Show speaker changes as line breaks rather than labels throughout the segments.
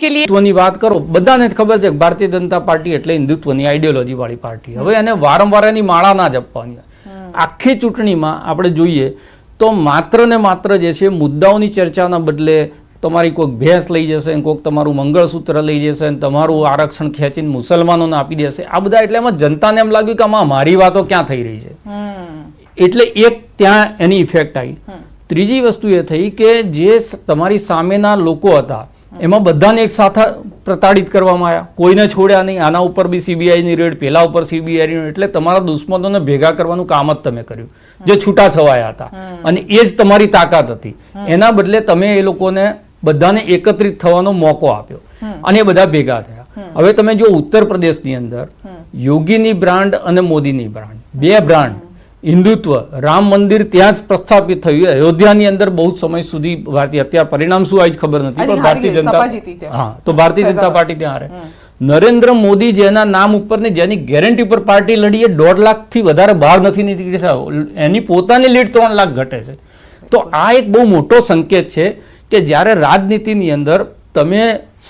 के लिए
હિન્દુત્વની વાત કરો, બધાને જ ખબર છે કે ભારતીય જનતા પાર્ટી એટલે હિન્દુત્વની આઈડિયોલોજી વાળી પાર્ટી. હવે એને વારંવાર એની માળા ના જપવાની. આખી ચૂંટણીમાં આપણે જોઈએ તો માત્ર ને માત્ર જે છે મુદ્દાઓની ચર્ચાના બદલે તમારી કોઈક ભેંસ લઈ જશે, કોઈક તમારું મંગળસૂત્ર લઈ જશે, તમારું આરક્ષણ ખેંચીને મુસલમાનોને આપી દેશે. આ બધા એટલે એમાં જનતાને એમ લાગ્યું કે આમાં મારી વાતો ક્યાં થઈ રહી છે. એટલે એક ત્યાં એની ઇફેક્ટ આવી. ત્રીજી વસ્તુ એ થઈ કે જે તમારી સામેના લોકો હતા એમાં બધાને એક સાથે પ્રતાડિત કરવામાં આવ્યા, કોઈને છોડ્યા નહીં. આના ઉપર બી સીબીઆઈની રેડ, પેલા ઉપર સીબીઆઈની રેડ. એટલે તમારા દુશ્મનોને ભેગા કરવાનું કામ જ તમે કર્યું, જે છૂટા છવાયા હતા. અને એ જ તમારી તાકાત હતી. એના બદલે તમે એ લોકોને બધાને એકત્રિત થવાનો મોકો આપ્યો અને એ બધા ભેગા થયા. હવે તમે જો ઉત્તર પ્રદેશની અંદર યોગીની બ્રાન્ડ અને મોદીની બ્રાન્ડ, બે બ્રાન્ડ, હિન્દુત્વ, રામ મંદિર ત્યાં જ પ્રસ્થાપિત થયું. અયોધ્યાની અંદર બહુ સમય સુધી ભારતીય, અત્યારે પરિણામ શું આવી ખબર નથી, પણ ભારતીય જનતા, હા, તો ભારતીય જનતા પાર્ટી ત્યાં હારે. નરેન્દ્ર મોદી જેના નામ ઉપર ને જેની ગેરંટી ઉપર પાર્ટી લડી, એ 1.5 લાખથી વધારે બહાર નથી નીકળી. એની પોતાની લીડ 3 લાખ ઘટે છે. તો આ એક બહુ મોટો સંકેત છે કે જ્યારે રાજનીતિની અંદર તમે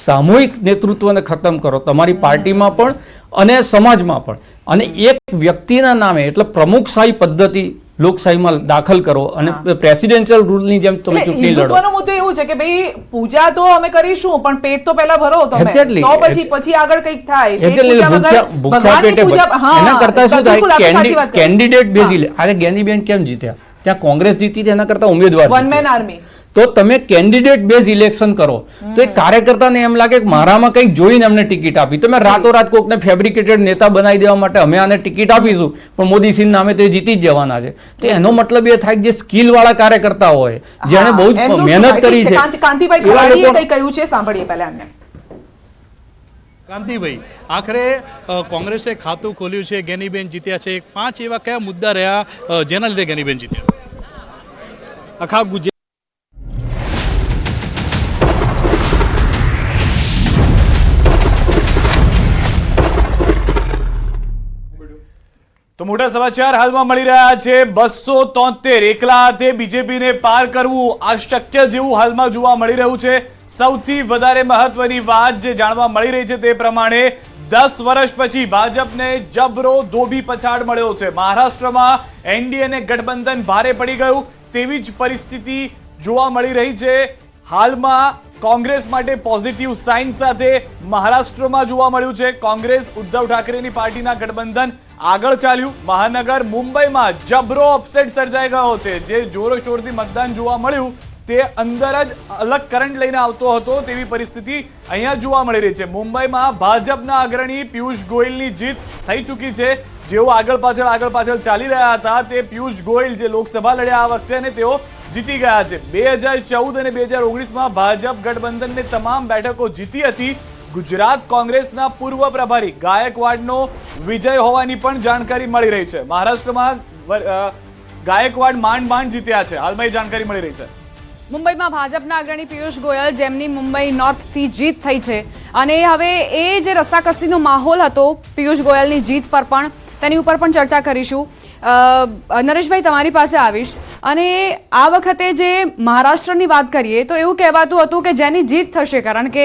સામૂહિક નેતૃત્વને ખતમ કરો, તમારી પાર્ટીમાં પણ અને સમાજમાં પણ, અને એક વ્યક્તિના નામે એટલે પ્રમુખશાહી પદ્ધતિ લોકશાહીમાં દાખલ કરો અને પ્રેસિડેન્શિયલ રૂલની જેમ તમે ચૂંટણી લડો.
હિન્દુત્વનો મુદ્દો એવું છે કે ભાઈ પૂજા તો અમે કરીશું પણ પેટ તો પહેલા ભરો તમે, તો પછી આગળ કંઈક થાય.
એના કરતા શું થાય, કેન્ડિડેટ બેઝી. અરે જ્ઞાનીબેન કેમ જીત્યા? ત્યાં કોંગ્રેસ જીતી, એના કરતા ઉમેદવાર,
વન મેન આર્મી.
તો તમે કેન્ડિડેટ બેઝ ઇલેક્શન કરો તો એક કાર્યકર્તાને એમ લાગે કે મારામાં કંઈક જોઈને અમને ટિકિટ આપી. તમે રાતોરાત કોકને ફેબ્રિકેટેડ નેતા બનાવી દેવા માટે અમે આને ટિકિટ આપીશું પણ મોદી સિંહ નામે તો એ જીતી જ જવાના છે. તો એનો મતલબ એ થાય કે જે સ્કિલ વાળા કાર્યકર્તા હોય, જેને બહુ મહેનત કરી છે.
કાંતિભાઈ ખરાડીએ કંઈ કહ્યું છે, સાંભળીએ પહેલા એમને.
કાંતિભાઈ, આખરે કોંગ્રેસે ખાતું ખોલ્યું છે, જ્ઞાનીબેન જીત્યા છે. 5 એવા કયા મુદ્દા રહ્યા જેના લીધે જ્ઞાનીબેન જીત્યા? આખા ગુજરાત
તો મોટા સમાચાર હાલમાં મળી રહ્યા છે. 273 એકલા હાથે બીજેપીને પાર કરવું અશક્ય જેવું હાલમાં જોવા મળી રહ્યું છે. સૌથી વધારે મહત્વની વાત જે જાણવા મળી રહી છે તે પ્રમાણે 10 વર્ષ પછી ભાજપને જબરો ધોબી પછાડ મળ્યો છે. મહારાષ્ટ્રમાં એનડીએ ગઠબંધન ભારે પડી ગયું તેવી જ પરિસ્થિતિ જોવા મળી રહી છે. હાલમાં કોંગ્રેસ માટે પોઝિટિવ સાઇન સાથે મહારાષ્ટ્રમાં જોવા મળ્યું છે. કોંગ્રેસ ઉદ્ધવ ઠાકરેની પાર્ટીના ગઠબંધન આગળ ચાલ્યું. મહાનગર મુંબઈમાં જબરો અપસેટ સર્જાઈ ગયો છે. જે જોરોશોરથી મતદાન જોવા મળ્યું તે અંદર જ અલગ કરંટ લઈને આવતો હતો તેવી પરિસ્થિતિ અહીંયા જોવા મળી રહી છે. મુંબઈમાં ભાજપના અગ્રણી પિયુષ ગોયલની જીત થઈ ચૂકી છે. જેઓ આગળ પાછળ ચાલી રહ્યા હતા તે પિયુષ ગોયલ જે લોકસભા લડ્યા આ વખતે, અને તેઓ જીતી ગયા છે. 2014 અને 2019માં ભાજપ ગઠબંધનની તમામ બેઠકો જીતી હતી. ગુજરાત કોંગ્રેસના પૂર્વ પ્રભારી ગાયકવાડનો વિજય હોવાની પણ જાણકારી મળી રહી છે. મહારાષ્ટ્રમાં ગાયકવાડ માંડ જીત્યા છે, હાલમાં એ જાણકારી મળી રહી છે.
મુંબઈમાં ભાજપના અગ્રણી પિયુષ ગોયલ, જેમની મુંબઈ નોર્થથી જીત થઈ છે, અને હવે એ જે રસાકસીનો માહોલ હતો પિયુષ ગોયલની જીત પર પણ, તેની ઉપર પણ ચર્ચા કરીશું. નરેશભાઈ, તમારી પાસે આવીશ. અને આ વખતે જે મહારાષ્ટ્રની વાત કરીએ તો એવું કહેવાતું હતું કે જેની જીત થશે, કારણ કે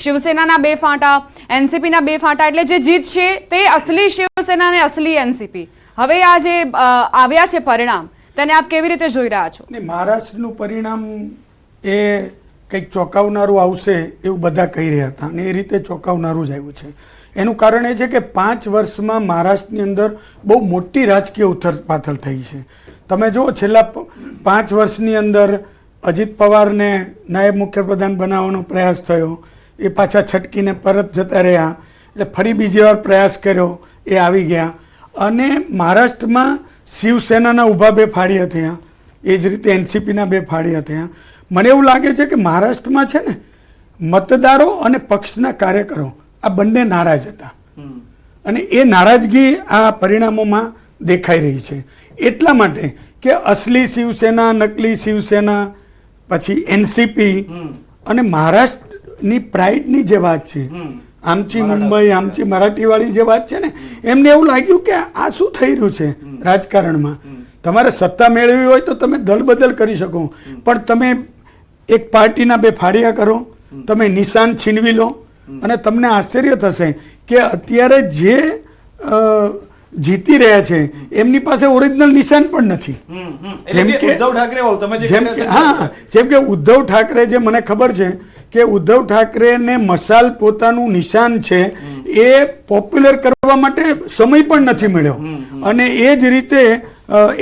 શિવસેનાના 2 ફાંટા, એનસીપીના 2 ફાંટા, એટલે જે જીત છે તે અસલી શિવસેના અને અસલી એનસીપી. હવે આ જે આવ્યા છે પરિણામ, તેને આપ કેવી રીતે જોઈ રહ્યા છો?
મહારાષ્ટ્રનું પરિણામ એ કંઈક ચોંકાવનારું આવશે એવું બધા કહી રહ્યા હતા, અને એ રીતે ચોંકાવનારું જ આવ્યું છે. એનું કારણ એ છે કે 5 વર્ષમાં મહારાષ્ટ્રની અંદર બહુ મોટી રાજકીય ઉથલપાથલ થઈ છે. તમે જુઓ, છેલ્લા 5 વર્ષની અંદર અજીત પવારને નાયબ મુખ્યપ્રધાન બનાવવાનો પ્રયાસ થયો, એ પાછા છટકીને પરત જતા રહ્યા, એટલે ફરી બીજી વાર પ્રયાસ કર્યો, એ આવી ગયા. અને મહારાષ્ટ્રમાં શિવસેનાના ઊભા 2 ફાળિયા થયા, એ જ રીતે એનસીપીના 2 ફાળિયા થયા. મને એવું લાગે છે કે મહારાષ્ટ્રમાં છે ને મતદારો અને પક્ષના કાર્યકરો આ બંને નારાજ હતા, અને એ નારાજગી આ પરિણામોમાં દેખાઈ રહી છે. એટલા માટે કે અસલી શિવસેના, નકલી શિવસેના, પછી એનસીપી અને મહારાષ્ટ્રની પ્રાઇડની જે વાત છે, આમચી મુંબઈ, આમચી મરાઠીવાળી જે વાત છે ને, એમને એવું લાગ્યું કે આ શું થઈ રહ્યું છે રાજકારણમાં. તમારે સત્તા મેળવી હોય તો તમે દલ બદલ કરી શકો, પણ તમે એક પાર્ટીના 2 ફાળિયા કરો તમે નિશાન છીનવી લો અને તમને આશ્ચર્ય થશે કે અત્યારે જે જીતી રહ્યા છે એમની પાસે ઓરિજિનલ નિશાન પણ નથી.
જેમ કે ઉદ્ધવ ઠાકરે હોવ, તમે જે
જેમ કે હા, જેમ કે ઉદ્ધવ ઠાકરે, જે મને ખબર છે કે ઉદ્ધવ ઠાકરેને મશાલ પોતાનું નિશાન છે એ પોપ્યુલર કરવા માટે સમય પણ નથી મળ્યો. અને એ જ રીતે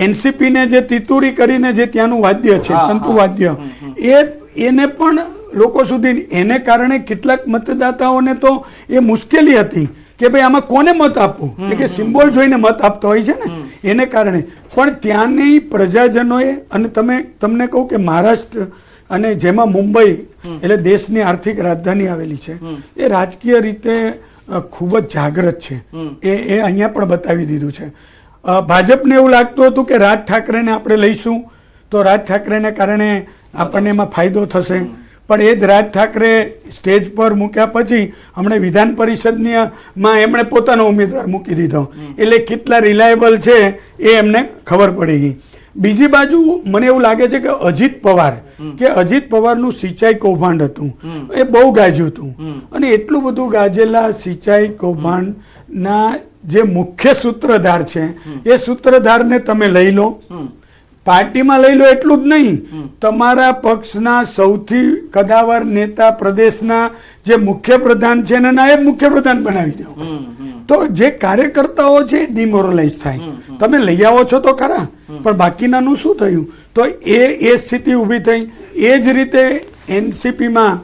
એનસીપીને જે તિતુરી કરીને જે ત્યાંનું વાદ્ય છે, તંતુ વાદ્ય, એને પણ લોકો સુધી, એને કારણે કેટલાક મતદાતાઓને તો એ મુશ્કેલી હતી કે ભાઈ આમાં કોને મત આપવું, કે સિમ્બોલ જોઈને મત આપતો હોય છે ને, એને કારણે. પણ ત્યાંની પ્રજાજનોએ, અને તમને કહું કે મહારાષ્ટ્ર અને જેમાં મુંબઈ એટલે દેશની આર્થિક રાજધાની આવેલી છે, એ રાજકીય રીતે ખૂબ જ જાગૃત છે. એ અહીંયા પણ બતાવી દીધું છે. ભાજપને એવું લાગતું હતું કે રાજ ઠાકરેને આપણે લઈશું તો રાજ ઠાકરેને કારણે આપણને એમાં ફાયદો થશે, પણ એ જ રાજ ઠાકરે સ્ટેજ પર મૂક્યા પછી હમણાં વિધાન પરિષદમાં એમણે પોતાનો ઉમેદવાર મૂકી દીધો, એટલે કેટલા રિલાયબલ છે એ એમને ખબર પડી ગઈ. બીજી બાજુ મને એવું લાગે છે કે અજીત પવારનું સિંચાઈ કૌભાંડ હતું, એ બહુ ગાજ્યું હતું. અને એટલું બધું ગાજેલા સિંચાઈ કૌભાંડના જે મુખ્ય સૂત્રધાર છે એ સૂત્રધારને તમે લઈ લો, પાર્ટીમાં લઈ લો, એટલું જ નહીં, તમારા પક્ષના સૌથી કદાવર નેતા પ્રદેશના જે મુખ્યપ્રધાન છે એને નાયબ મુખ્યપ્રધાન બનાવી દો, તો જે કાર્યકર્તાઓ છે ડિમોરલાઇઝ થાય. તમે લઈ આવો છો તો ખરા, પણ બાકીનાનું શું થયું? તો એ સ્થિતિ ઊભી થઈ. એ જ રીતે એનસીપીમાં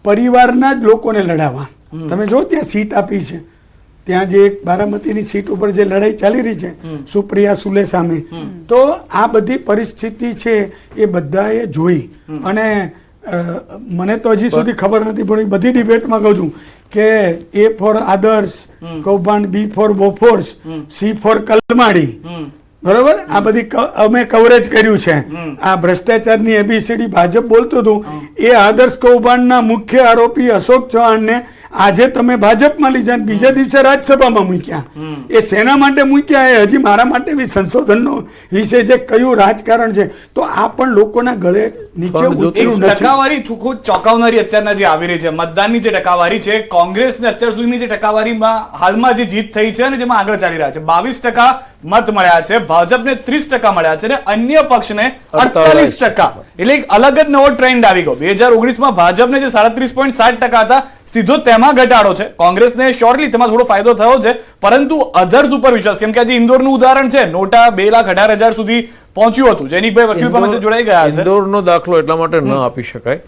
પરિવારના જ લોકોને લડાવવા, તમે જો ત્યાં સીટ આપી છે, ત્યાં જે એક બારામતીની સીટ ઉપર જે લડાઈ ચાલી રહી છે સુપ્રિયા સુલે સામે, તો આ બધી પરિસ્થિતિ છે એ બધાએ જોઈ. અને મને તો હજી સુધી ખબર નથી પડી, બધી ડિબેટમાં કહું છું કે A ફોર આદર્શ કૌભાંડ, B for Bofors, C for Kalmadi, બરોબર, આ બધી અમે કવરેજ કર્યું છે. આ ભ્રષ્ટાચારની એબીસીડી ભાજપ બોલતું હતું, એ આદર્શ કૌભાંડના મુખ્ય આરોપી અશોક ચૌહાણને આજે તમે ભાજપમાં લઈ જાય, બીજા દિવસે રાજ્યસભામાં મૂક્યા. એ શેના માટે મૂક્યા? એ હજી મારા માટે બી સંશોધનનો વિષય છે, કયું રાજકારણ છે. તો આ પણ લોકોના ગળે નીચે ઉતર્યું નથી.
ટકાવારી ખૂબ ચોંકાવનારી અત્યારના જે આવી રહી છે, મતદાનની જે ટકાવારી છે, કોંગ્રેસને અત્યાર સુધીની જે ટકાવારીમાં હાલમાં જે જીત થઈ છે અને જેમાં આગળ ચાલી રહ્યા છે, 22% મત મળ્યા છે, ભાજપને 30% મળ્યા છે અને અન્ય પક્ષને 48%. એટલે એક અલગ જ નવો ટ્રેન્ડ આવી ગયો. 2019માં ભાજપને જે 37.7% હતા, સીધો તેમાં ઘટાડો છે. કોંગ્રેસને શ્યોરલી તેમાં થોડો ફાયદો થયો છે, પરંતુ અધર્સ ઉપર વિશ્વાસ, કેમ કે આજે ઇન્દોરનું ઉદાહરણ છે, નોટા 2,18,000 સુધી પહોંચ્યું હતું. જેનિકભાઈ વકીલ પાસે જોડાઈ ગયા છે.
ઇન્દોરનો દાખલો એટલા માટે ન આપી શકાય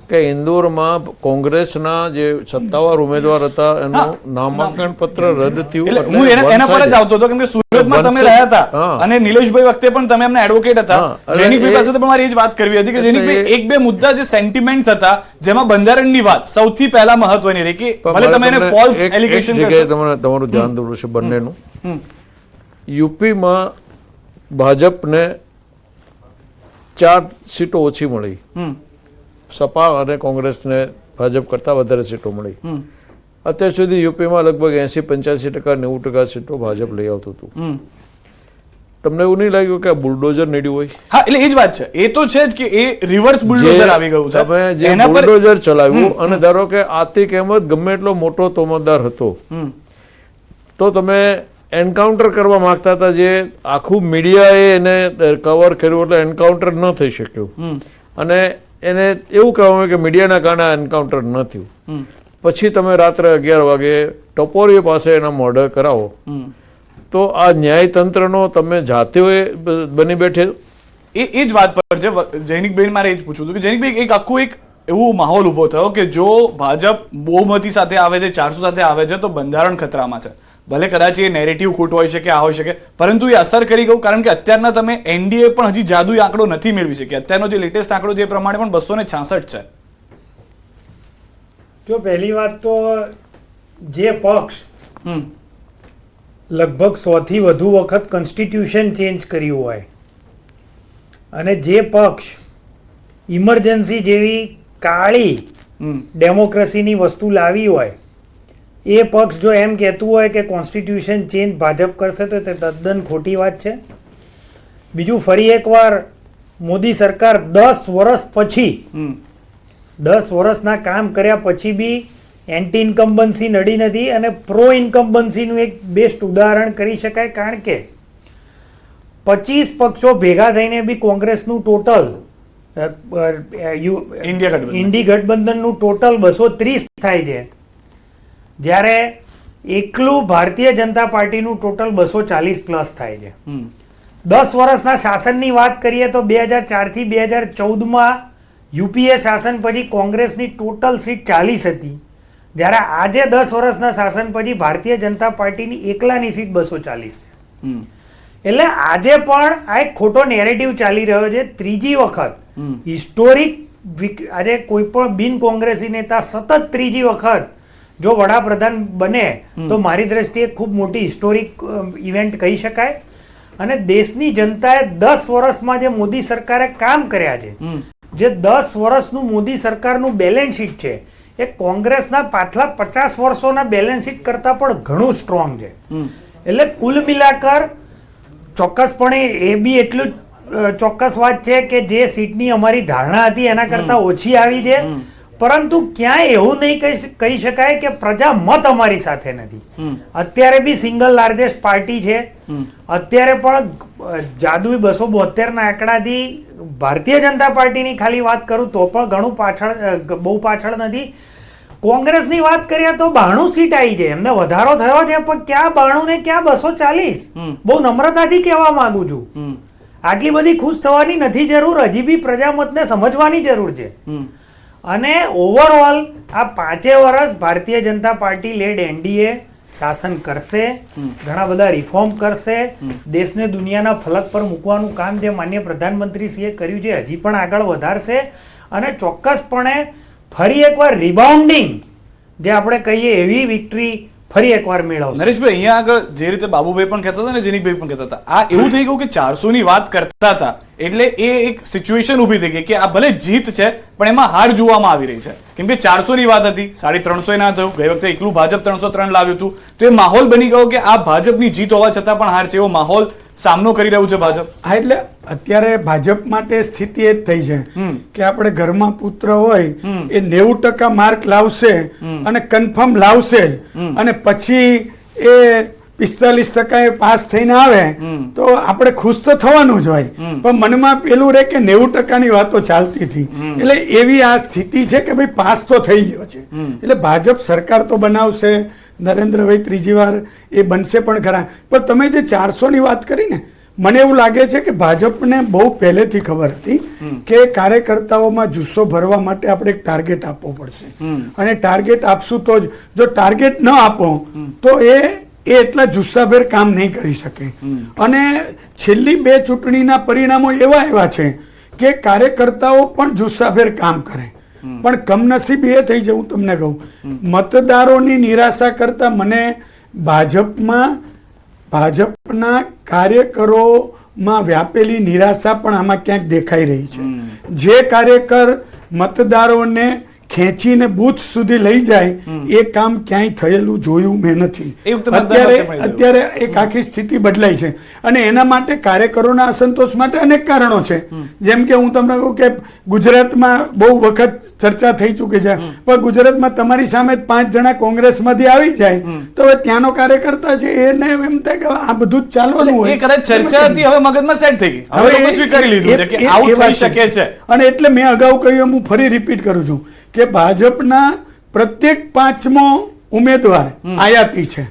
કે ઇન્દોરમાં કોંગ્રેસના જે સત્તાવાર ઉમેદવાર હતા એનું નામાંકન પત્ર રદ થયું.
હું એના પર જ આવતો હતો, કેમ કે સુરતમાં તમે રહ્યા હતા અને નિલેશભાઈ વખતે પણ તમે એમના એડવોકેટ હતા. જેનિકભાઈ પાસે પણ મારી એ જ વાત કરવી હતી કે જેનિકભાઈ એક બે મુદ્દા જે સેન્ટિમેન્ટ્સ હતા, જેમાં બંધારણની વાત સૌથી પહેલા મહત્વની રહી, કે ભલે તમે એને ફોલ્સ એલિગેશન
જગ્યાએ તમારું ધ્યાન દોરવું છે બંનેનું. યુપીમાં ભાજપને 4 સીટો ઓછી મળી, સપા અને કોંગ્રેસને ભાજપ કરતા વધારે સીટો મળી. અત્યાર સુધી યુપીમાં લગભગ 80-85%, 90% સીટો ભાજપ લઈ આવતું હતું. તમને એવું નહીં લાગ્યું કે આ બુલડોઝર નડ્યું હોય?
હા, એટલે એ જ વાત છે. એ તો છે જ કે એ રિવર્સ બુલડોઝર આવી ગયું છે.
તમે જે બુલડોઝર ચલાવ્યું, અને ધારો કે આતિક અહેમદ ગમે એટલો મોટો તોમતદાર હતો, તો તમે એન્કાઉન્ટર કરવા માંગતા હતા, જે આખું મીડિયાએ એને કવર કર્યું, એટલે એન્કાઉન્ટર ન થઈ શક્યું. અને એને એવું કહેવામાં કે મીડિયાના કારણે એન્કાઉન્ટર ન થયું. પછી તમે રાત્રે 11 વાગે ટપોરી પાસે એના મર્ડર કરાવો, તો આ ન્યાયતંત્રનો તમે જાતે બની બેઠે.
એ જ વાત પર છે જૈનિકભાઈ, મારે એ જ પૂછવું હતું કે જૈનિકભાઈ એક આખું એક એવું માહોલ ઉભો થયો કે જો ભાજપ બહુમતી સાથે આવે છે, 400 સાથે આવે છે, તો બંધારણ ખતરામાં છે. ભલે કદાચ એ નેરેટિવ ખોટ હોઈ શકે, આ હોઈ શકે, પરંતુ એ અસર કરી ગયું, કારણ કે અત્યારના તમે એનડીએ પણ હજી જાદુઈ આંકડો નથી મેળવી શકી. અત્યારનો જે લેટેસ્ટ આંકડો જે પ્રમાણે પણ 266 છે.
જો પહેલી વાત તો જે પક્ષ લગભગ 100 થી વધુ વખત કોન્સ્ટિટ્યુશન ચેન્જ કર્યું હોય, અને જે પક્ષ ઇમરજન્સી જેવી કાળી ડેમોક્રેસીની વસ્તુ લાવી હોય, એ પક્ષ જો એમ કહેતું હોય કે કોન્સ્ટિટ્યુશન ચેન્જ ભાજપ કરશે, તો તે તદ્દન ખોટી વાત છે. બીજું, ફરી એકવાર મોદી સરકાર 10 વર્ષ પછી 10 વર્ષના કામ કર્યા પછી બી એન્ટી ઇન્કમ્બન્સી નડી નથી, અને પ્રો ઇન્કમ્બન્સીનું એક બેસ્ટ ઉદાહરણ કરી શકાય, કારણ કે 25 પક્ષો ભેગા થઈને બી કોંગ્રેસનું ટોટલ ઇન્ડી ગઠબંધનનું ટોટલ 230 થાય છે, જ્યારે એકલું ભારતીય જનતા પાર્ટીનું ટોટલ 240 પ્લસ થાય છે. 10 વર્ષના શાસનની વાત કરીએ તો 2004 થી 2014માં યુપીએ શાસન પછી કોંગ્રેસની ટોટલ સીટ 40 હતી, જ્યારે આજે 10 વર્ષના શાસન પછી ભારતીય જનતા પાર્ટીની એકલાની સીટ 240 છે. એટલે આજે પણ આ એક ખોટો નેરેટિવ ચાલી રહ્યો છે. ત્રીજી વખત હિસ્ટોરિક આજે કોઈ પણ બિન કોંગ્રેસી નેતા સતત ત્રીજી વખત જો વડાપ્રધાન બને તો મારી દ્રષ્ટિએ ખૂબ મોટી હિસ્ટોરિક ઇવેન્ટ કહી શકાય. અને દેશની જનતાએ 10 વર્ષમાં જે મોદી સરકારે કામ કર્યા છે, જે 10 વર્ષનું મોદી સરકારનું બેલેન્સ શીટ છે, એ કોંગ્રેસના પાછલા 50 વર્ષોના બેલેન્સ શીટ કરતા પણ ઘણું સ્ટ્રોંગ છે. એટલે કુલ મિલાકર ચોક્કસપણે એ બી એટલું ચોક્કસ વાત છે કે જે સીટની અમારી ધારણા હતી એના કરતા ઓછી આવી છે, પરંતુ ક્યાંય એવું નહીં કહી શકાય કે પ્રજા મત અમારી સાથે નથી. અત્યારે બી સિંગલ લાર્જેસ્ટ પાર્ટી છે. અત્યારે પણ જાદુઈ 272 ના આંકડાથી ભારતીય જનતા પાર્ટીની ખાલી વાત કરું તો પણ ઘણું બહુ પાછળ નથી. કોંગ્રેસની વાત કરીએ તો 92 સીટ આવી છે, એમને વધારો થયો છે, પણ ક્યાં 92 ને ક્યાં 240? બહુ નમ્રતાથી કહેવા માંગુ છું, આટલી બધી ખુશ થવાની નથી જરૂર, હજી બી પ્રજામતને સમજવાની જરૂર છે. અને ઓવરઓલ આ 5 વર્ષ Bharatiya Janata party lead NDA શાસન કરશે, ઘણા બધા રિફોર્મ કરશે, દેશને દુનિયાના ફલક પર મૂકવાનું કામ જે માનનીય પ્રધાનમંત્રીશ્રીએ કર્યું છે હજી પણ આગળ વધારશે, અને ચોક્કસપણે ફરી એકવાર રિબાઉન્ડિંગ જે આપણે કહીએ એવી વિક્ટરી ફરી એકવાર મેળવશે.
નરેશભાઈ, અહીંયા આગળ જે રીતે બાબુભાઈ પણ કહેતા હતા ને જેનિકભાઈ પણ કહેતા હતા, આ એવું થઈ ગયું કે 400 ની વાત કરતા હતા એટલે એ એક સિચ્યુએશન ઊભી થઈ ગઈ કે આ ભલે જીત છે પણ એમાં હાર જોવામાં આવી રહી છે. કેમ કે 400 ની વાત હતી, 350 ના થયું, ગઈ વખતે એકલું ભાજપ 303 લાવ્યું હતું, તો એ માહોલ બની ગયો કે આ ભાજપની જીત હોવા છતાં પણ હાર છે એવો માહોલ સામનો કરી રહ્યું છે ભાજપ.
હા, એટલે અત્યારે ભાજપ માટે સ્થિતિ એ જ થઈ છે કે આપણે ઘરમાં પુત્ર હોય એ 90% માર્ક લાવશે અને કન્ફર્મ લાવશે જ, અને પછી એ 45% પાસ થઈને આવે તો આપણે ખુશ તો થવાનું જ હોય, પણ મનમાં પેલું રહે કે 90% ની વાતો ચાલતી હતી. એટલે એવી આ સ્થિતિ છે કે ભાઈ પાસ તો થઈ ગયો છે, એટલે ભાજપ સરકાર તો બનાવશે, નરેન્દ્રભાઈ ત્રીજી વાર એ બનશે પણ ખરા. પણ તમે જે 400 ની વાત કરી ને, મને એવું લાગે છે કે ભાજપને બહુ પહેલેથી ખબર હતી કે કાર્યકર્તાઓમાં જુસ્સો ભરવા માટે આપણે એક ટાર્ગેટ આપવો પડશે, અને ટાર્ગેટ આપશું તો જ, જો ટાર્ગેટ ન આપો તો એ એટલા જુસ્સાભેર કામ નહીં કરી શકે. અને છેલ્લી 2 ચૂંટણીના પરિણામો એવા છે કે કાર્યકર્તાઓ પણ જુસ્સાભેર કામ કરે, પણ કમનસીબ એ થઈ જાય. હું તમને કહું, મતદારોની નિરાશા કરતા મને ભાજપના કાર્યકરોમાં વ્યાપેલી નિરાશા પણ આમાં ક્યાંક દેખાઈ રહી છે. જે કાર્યકર મતદારોને ખેંચીને બૂથ સુધી લઈ જાય એ કામ ક્યાંય થયેલું જોયું મેં નથી. અત્યારે એક આખી સ્થિતિ બદલાઈ છે, અને એના માટે કાર્યકરોના અસંતોષ માટે અનેક કારણો છે. જેમ કે હું તમને કહું કે ગુજરાતમાં બહુ વખત ચર્ચા થઈ ચૂકી છે, પણ ગુજરાતમાં તમારી સામે 5 જણા કોંગ્રેસમાંથી આવી જાય તો હવે ત્યાંનો કાર્યકર્તા છે એને એમ થાય કે આ બધું જ ચાલવાનું હોય.
એ કદાચ ચર્ચા હતી, હવે મગજમાં સેટ થઈ ગઈ, હવે લોકો સ્વીકારી લીધું છે કે આવું થઈ શકે છે.
અને એટલે મેં અગાઉ કહ્યું, હું ફરી રિપીટ કરું છું કે ભાજપના પ્રત્યેક 5મો ઉમેદવાર આયાતી છે.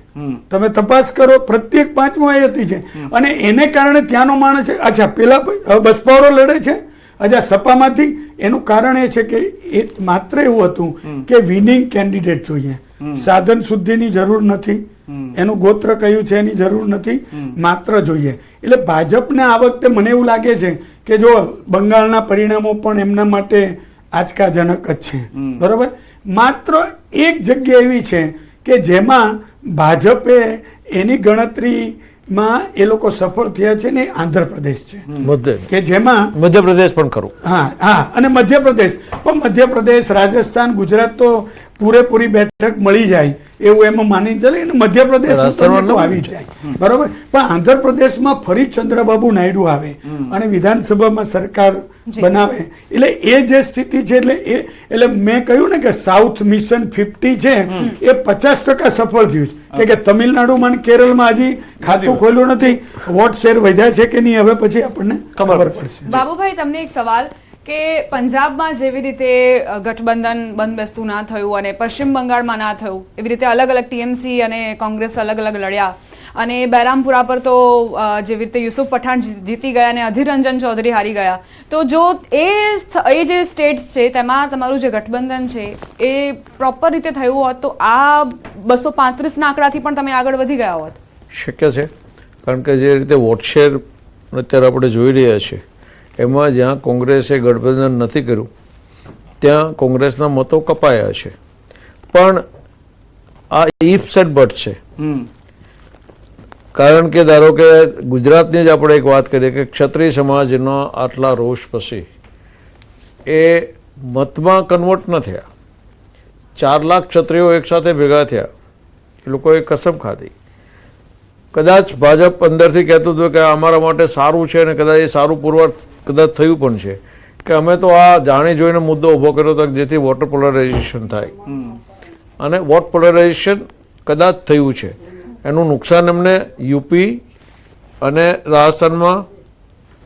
તમે તપાસ કરો, પ્રત્યેક 5મો આયાતી છે, અને એને કારણે ત્યાંનો માણસ, અચ્છા પેલા બસપાવરો લડે છે, અચ્છા સપામાંથી, એનું કારણ એ છે કે એ માત્ર એવું હતું કે વિનિંગ કેન્ડિડેટ જોઈએ, સાધન શુદ્ધિની જરૂર નથી, એનું ગોત્ર કયું છે એની જરૂર નથી, માત્ર જોઈએ. એટલે ભાજપને આ વખતે મને એવું લાગે છે કે જો બંગાળના પરિણામો પણ એમના માટે આંચકાજનક જ છે, બરોબર. માત્ર એક જગ્યા એવી છે કે જેમાં ભાજપે એની ગણતરીમાં એ લોકો સફળ થયા છે ને, આંધ્રપ્રદેશ છે, કે જેમાં
મધ્યપ્રદેશ પણ ખરું.
હા, અને મધ્યપ્રદેશ, પણ મધ્યપ્રદેશ, રાજસ્થાન, ગુજરાત તો પૂરેપૂરી બેઠક મળી જાય એવું એમાં માની ચાલે અને મધ્યપ્રદેશ આવી જાય બરોબર, પણ આંધ્રપ્રદેશમાં ફરી ચંદ્રબાબુ નાયડુ આવે અને વિધાનસભામાં સરકાર બનાવે એટલે એ જે સ્થિતિ છે એટલે મેં કહ્યું ને કે સાઉથ મિશન 50 છે એ 50% સફળ થયું છે કે તમિલનાડુમાં કેરળમાં હજી ખાતું ખોલ્યું નથી, વોટ શેર વધ્યા છે કે નહીં હવે પછી આપણને ખબર પડશે.
બાબુભાઈ, તમને એક સવાલ કે પંજાબમાં જેવી રીતે ગઠબંધન બંધબેસતું ના થયું અને પશ્ચિમ બંગાળમાં ના થયું, એવી રીતે અલગ અલગ ટીએમસી અને કોંગ્રેસ અલગ અલગ લડ્યા અને બહેરામપુરા પર તો જેવી રીતે યુસુફ પઠાણ જીતી ગયા અને અધીર રંજન ચૌધરી હારી ગયા, તો જો એ જે સ્ટેટ્સ છે તેમાં તમારું જે ગઠબંધન છે એ પ્રોપર રીતે થયું હોત તો આ 235ના આંકડાથી પણ તમે આગળ વધી ગયા હોત.
શક્ય છે, કારણ કે જે રીતે વોટ શેર અત્યારે આપણે જોઈ રહ્યા છીએ એમાં જ્યાં કોંગ્રેસે ગઠબંધન નથી કર્યું ત્યાં કોંગ્રેસના મતો કપાયા છે, પણ આ ઇફ સેટ બટ છે. કારણ કે ધારો કે ગુજરાતની જ આપણે એક વાત કરીએ કે ક્ષત્રિય સમાજનો આટલા રોષ પછી એ મતમાં કન્વર્ટ ન થયા. 4 લાખ ક્ષત્રિયો એકસાથે ભેગા થયા, એ લોકોએ કસમ ખાધી. કદાચ ભાજપ અંદરથી કહેતું હતું કે અમારા માટે સારું છે અને કદાચ એ સારું પુરવાર કદાચ થયું પણ છે કે અમે તો આ જાણી જોઈને મુદ્દો ઊભો કર્યો હતો જેથી વોટર પોલરાઇઝેશન થાય, અને વોટ પોલરાઇઝેશન કદાચ થયું છે. એનું નુકસાન એમને યુપી અને રાજસ્થાનમાં